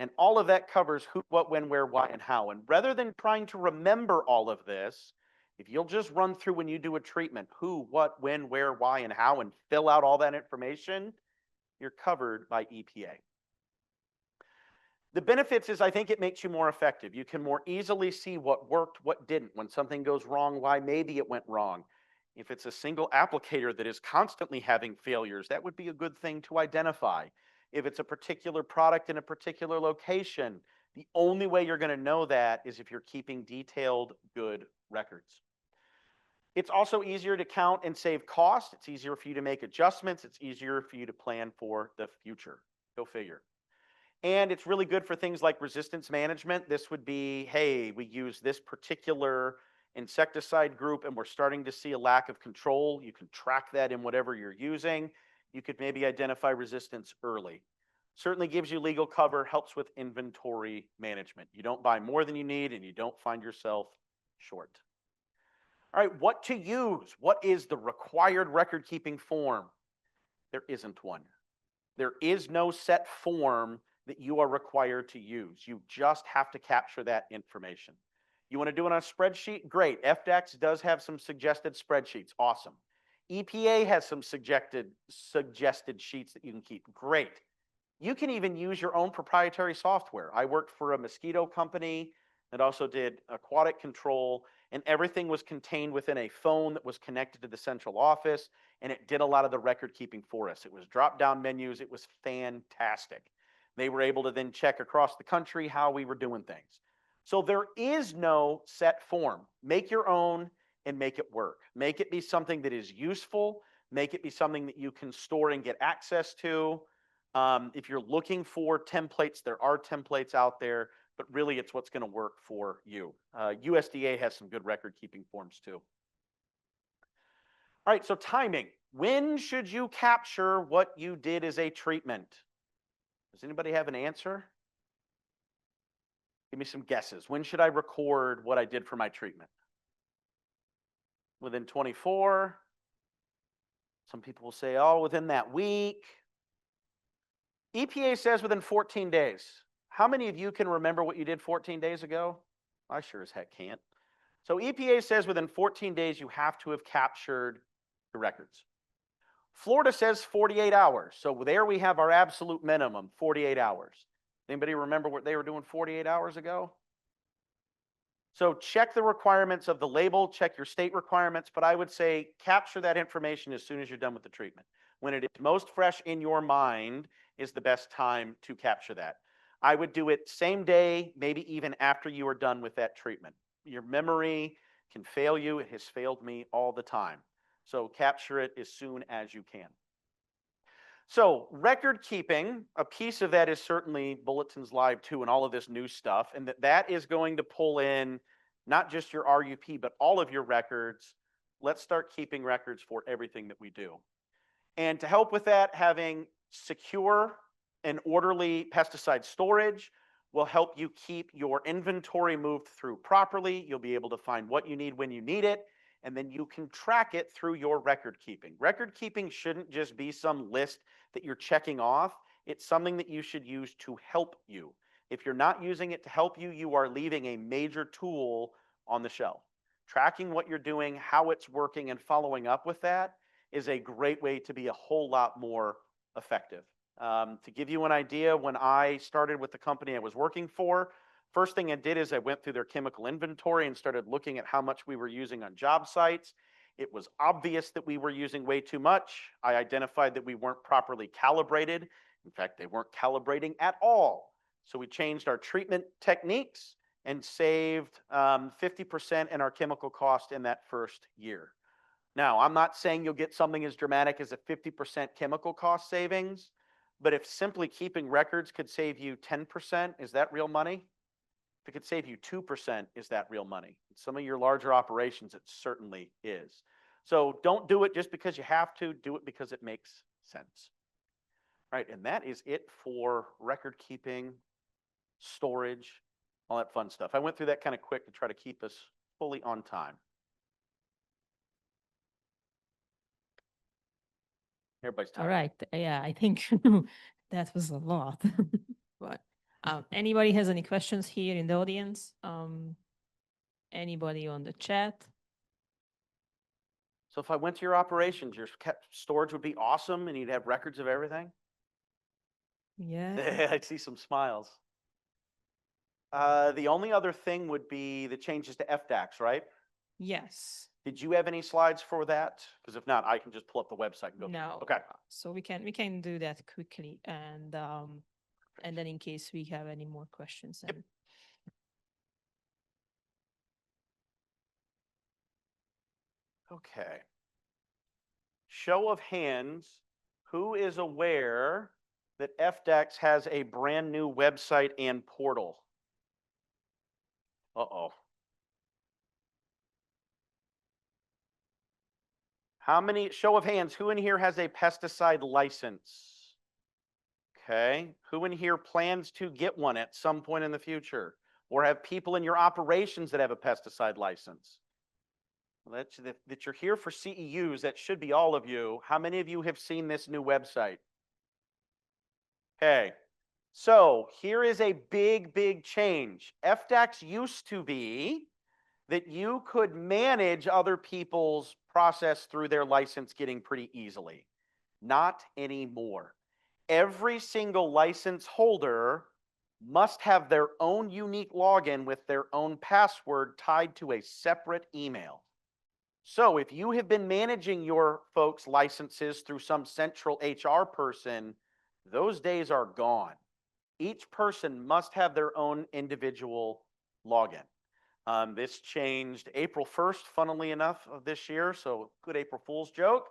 And all of that covers who, what, when, where, why, and how. And rather than trying to remember all of this, if you'll just run through when you do a treatment, who, what, when, where, why, and how, and fill out all that information, you're covered by EPA. The benefits is I think it makes you more effective. You can more easily see what worked, what didn't. When something goes wrong, why maybe it went wrong. If it's a single applicator that is constantly having failures, that would be a good thing to identify. If it's a particular product in a particular location, the only way you're going to know that is if you're keeping detailed, good records. It's also easier to count and save costs. It's easier for you to make adjustments. It's easier for you to plan for the future. Go figure. And it's really good for things like resistance management. This would be, hey, we use this particular insecticide group and we're starting to see a lack of control. You can track that in whatever you're using. You could maybe identify resistance early. Certainly gives you legal cover, helps with inventory management. You don't buy more than you need and you don't find yourself short. All right, what to use? What is the required record-keeping form? There isn't one. There is no set form that you are required to use. You just have to capture that information. You want to do it on a spreadsheet? Great. FDAX does have some suggested spreadsheets. Awesome. EPA has some suggested sheets that you can keep. Great. You can even use your own proprietary software. I worked for a mosquito company that also did aquatic control, and everything was contained within a phone that was connected to the central office, and it did a lot of the record keeping for us. It was drop-down menus. It was fantastic. They were able to then check across the country how we were doing things. So there is no set form. Make your own and make it work. Make it be something that is useful. Make it be something that you can store and get access to. If you're looking for templates, there are templates out there, but really it's what's going to work for you. USDA has some good record keeping forms too. All right, so timing. When should you capture what you did as a treatment? Does anybody have an answer? Give me some guesses. When should I record what I did for my treatment? Within 24? Some people will say, oh, within that week. EPA says within 14 days. How many of you can remember what you did 14 days ago? I sure as heck can't. So EPA says within 14 days you have to have captured the records. Florida says 48 hours. So there we have our absolute minimum, 48 hours. Anybody remember what they were doing 48 hours ago? So check the requirements of the label, check your state requirements, but I would say capture that information as soon as you're done with the treatment. When it is most fresh in your mind is the best time to capture that. I would do it same day, maybe even after you are done with that treatment. Your memory can fail you. It has failed me all the time. So capture it as soon as you can. So record keeping, a piece of that is certainly Bulletins Live 2 and all of this new stuff, and that is going to pull in not just your RUP, but all of your records. Let's start keeping records for everything that we do. And to help with that, having secure and orderly pesticide storage will help you keep your inventory moved through properly. You'll be able to find what you need when you need it, and then you can track it through your record keeping. Record keeping shouldn't just be some list that you're checking off. It's something that you should use to help you. If you're not using it to help you, you are leaving a major tool on the shelf. Tracking what you're doing, how it's working, and following up with that is a great way to be a whole lot more effective. To give you an idea, when I started with the company I was working for, first thing I did is I went through their chemical inventory and started looking at how much we were using on job sites. It was obvious that we were using way too much. I identified that we weren't properly calibrated. In fact, they weren't calibrating at all. So we changed our treatment techniques and saved 50% in our chemical cost in that first year. Now, I'm not saying you'll get something as dramatic as a 50% chemical cost savings, but if simply keeping records could save you 10%, is that real money? If it could save you 2%, is that real money? In some of your larger operations, it certainly is. So don't do it just because you have to. Do it because it makes sense. All right, and that is it for record keeping, storage, all that fun stuff. I went through that kind of quick to try to keep us fully on time. Everybody's tired. All right. Yeah, I think that was a lot. But anybody has any questions here in the audience? Anybody on the chat? So if I went to your operations, your storage would be awesome and you'd have records of everything? Yeah. I see some smiles. The only other thing would be the changes to FDAX, right? Yes. Did you have any slides for that? Because if not, I can just pull up the website and go. No. Okay. So we can do that quickly, and then in case we have any more questions. Yep. And Okay. Show of hands, who is aware that FDAX has a brand new website and portal? Uh-oh. How many, show of hands, who in here has a pesticide license? Okay. Who in here plans to get one at some point in the future? Or have people in your operations that have a pesticide license? Well, that you're here for CEUs, that should be all of you. How many of you have seen this new website? Okay. So here is a big, big change. FDAX used to be that you could manage other people's process through their license getting pretty easily. Not anymore. Every single license holder must have their own unique login with their own password tied to a separate email. So if you have been managing your folks' licenses through some central HR person, those days are gone. Each person must have their own individual login. This changed April 1st, funnily enough, of this year, so good April Fool's joke.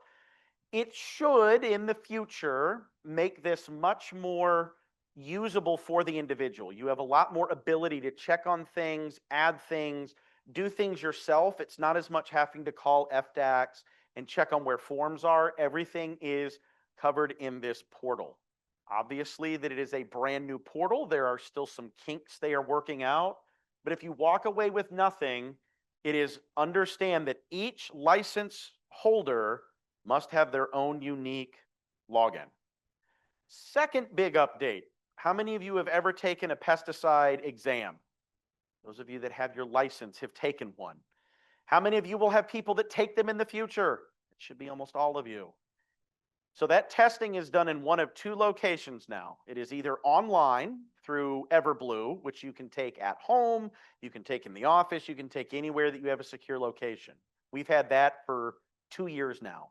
It should, in the future, make this much more usable for the individual. You have a lot more ability to check on things, add things, do things yourself. It's not as much having to call FDACs and check on where forms are. Everything is covered in this portal. Obviously, that it is a brand new portal. There are still some kinks they are working out. But if you walk away with nothing, it is understand that each license holder must have their own unique login. Second big update. How many of you have ever taken a pesticide exam? Those of you that have your license have taken one. How many of you will have people that take them in the future? It should be almost all of you. So that testing is done in one of two locations now. It is either online through Everblue, which you can take at home, you can take in the office, you can take anywhere that you have a secure location. We've had that for 2 years now.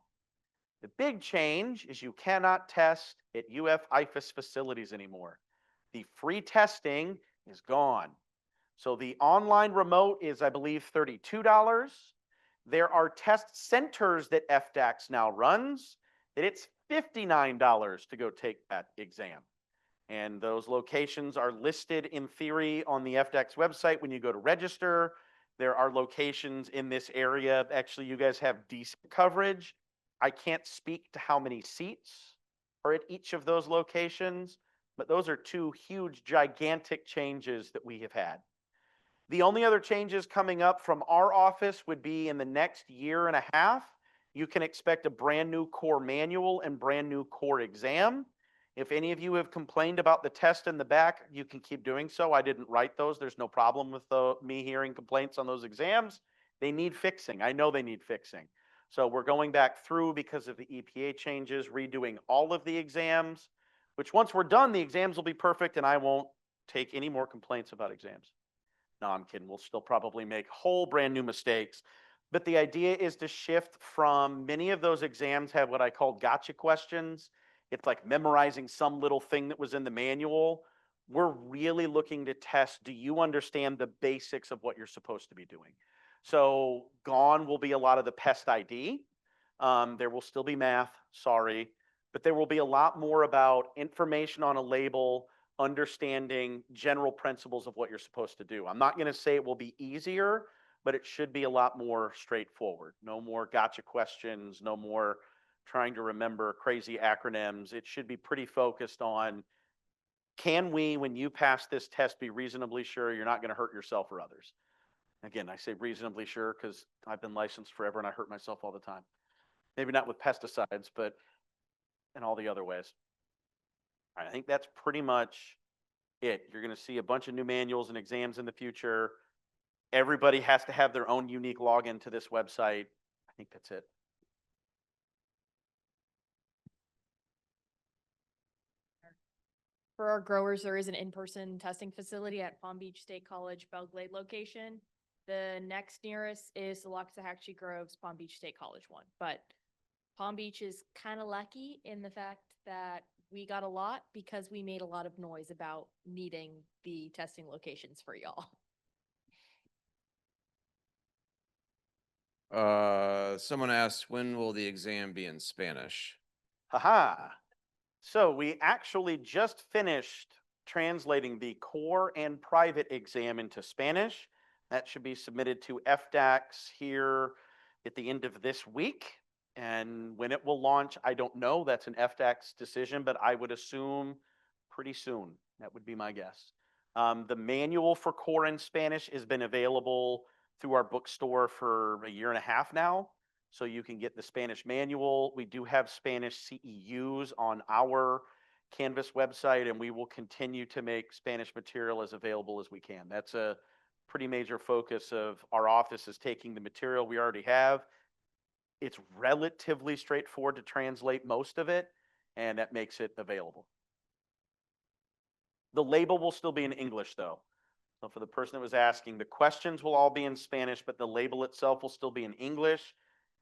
The big change is you cannot test at IFAS facilities anymore. The free testing is gone. So the online remote is, I believe, $32. There are test centers that FDACS now runs, that it's $59 to go take that exam. And those locations are listed in theory on the FDACS website when you go to register. There are locations in this area. Actually, you guys have decent coverage. I can't speak to how many seats are at each of those locations, but those are two huge, gigantic changes that we have had. The only other changes coming up from our office would be in the next year and a half. You can expect a brand new core manual and brand new core exam. If any of you have complained about the test in the back, you can keep doing so. I didn't write those. There's no problem with me hearing complaints on those exams. They need fixing. I know they need fixing. So we're going back through because of the EPA changes, redoing all of the exams, which once we're done, the exams will be perfect and I won't take any more complaints about exams. No, I'm kidding. We'll still probably make whole brand new mistakes. But the idea is to shift from many of those exams have what I call gotcha questions. It's like memorizing some little thing that was in the manual. We're really looking to test, do you understand the basics of what you're supposed to be doing? So gone will be a lot of the pest ID. There will still be math, sorry, but there will be a lot more about information on a label, understanding general principles of what you're supposed to do. I'm not going to say it will be easier, but it should be a lot more straightforward. No more gotcha questions, no more trying to remember crazy acronyms. It should be pretty focused on, can we, when you pass this test, be reasonably sure you're not going to hurt yourself or others? Again, I say reasonably sure because I've been licensed forever and I hurt myself all the time. Maybe not with pesticides, but in all the other ways. I think that's pretty much it. You're going to see a bunch of new manuals and exams in the future. Everybody has to have their own unique login to this website. I think that's it. For our growers, there is an in-person testing facility at Palm Beach State College, Belle Glade location. The next nearest is the Loxahatchee Groves Palm Beach State College one, but Palm Beach is kind of lucky in the fact that we got a lot because we made a lot of noise about needing the testing locations for y'all. Someone asked, when will the exam be in Spanish? Haha. So we actually just finished translating the core and private exam into Spanish. That should be submitted to FDACS here at the end of this week. And when it will launch, I don't know. That's an FDACS decision, but I would assume pretty soon. That would be my guess. The manual for core in Spanish has been available through our bookstore for a year and a half now. So you can get the Spanish manual. We do have Spanish CEUs on our Canvas website, and we will continue to make Spanish material as available as we can. That's a pretty major focus of our office is taking the material we already have. It's relatively straightforward to translate most of it, and that makes it available. The label will still be in English, though. So for the person that was asking, the questions will all be in Spanish, but the label itself will still be in English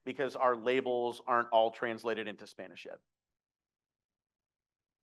because our labels aren't all translated into Spanish yet.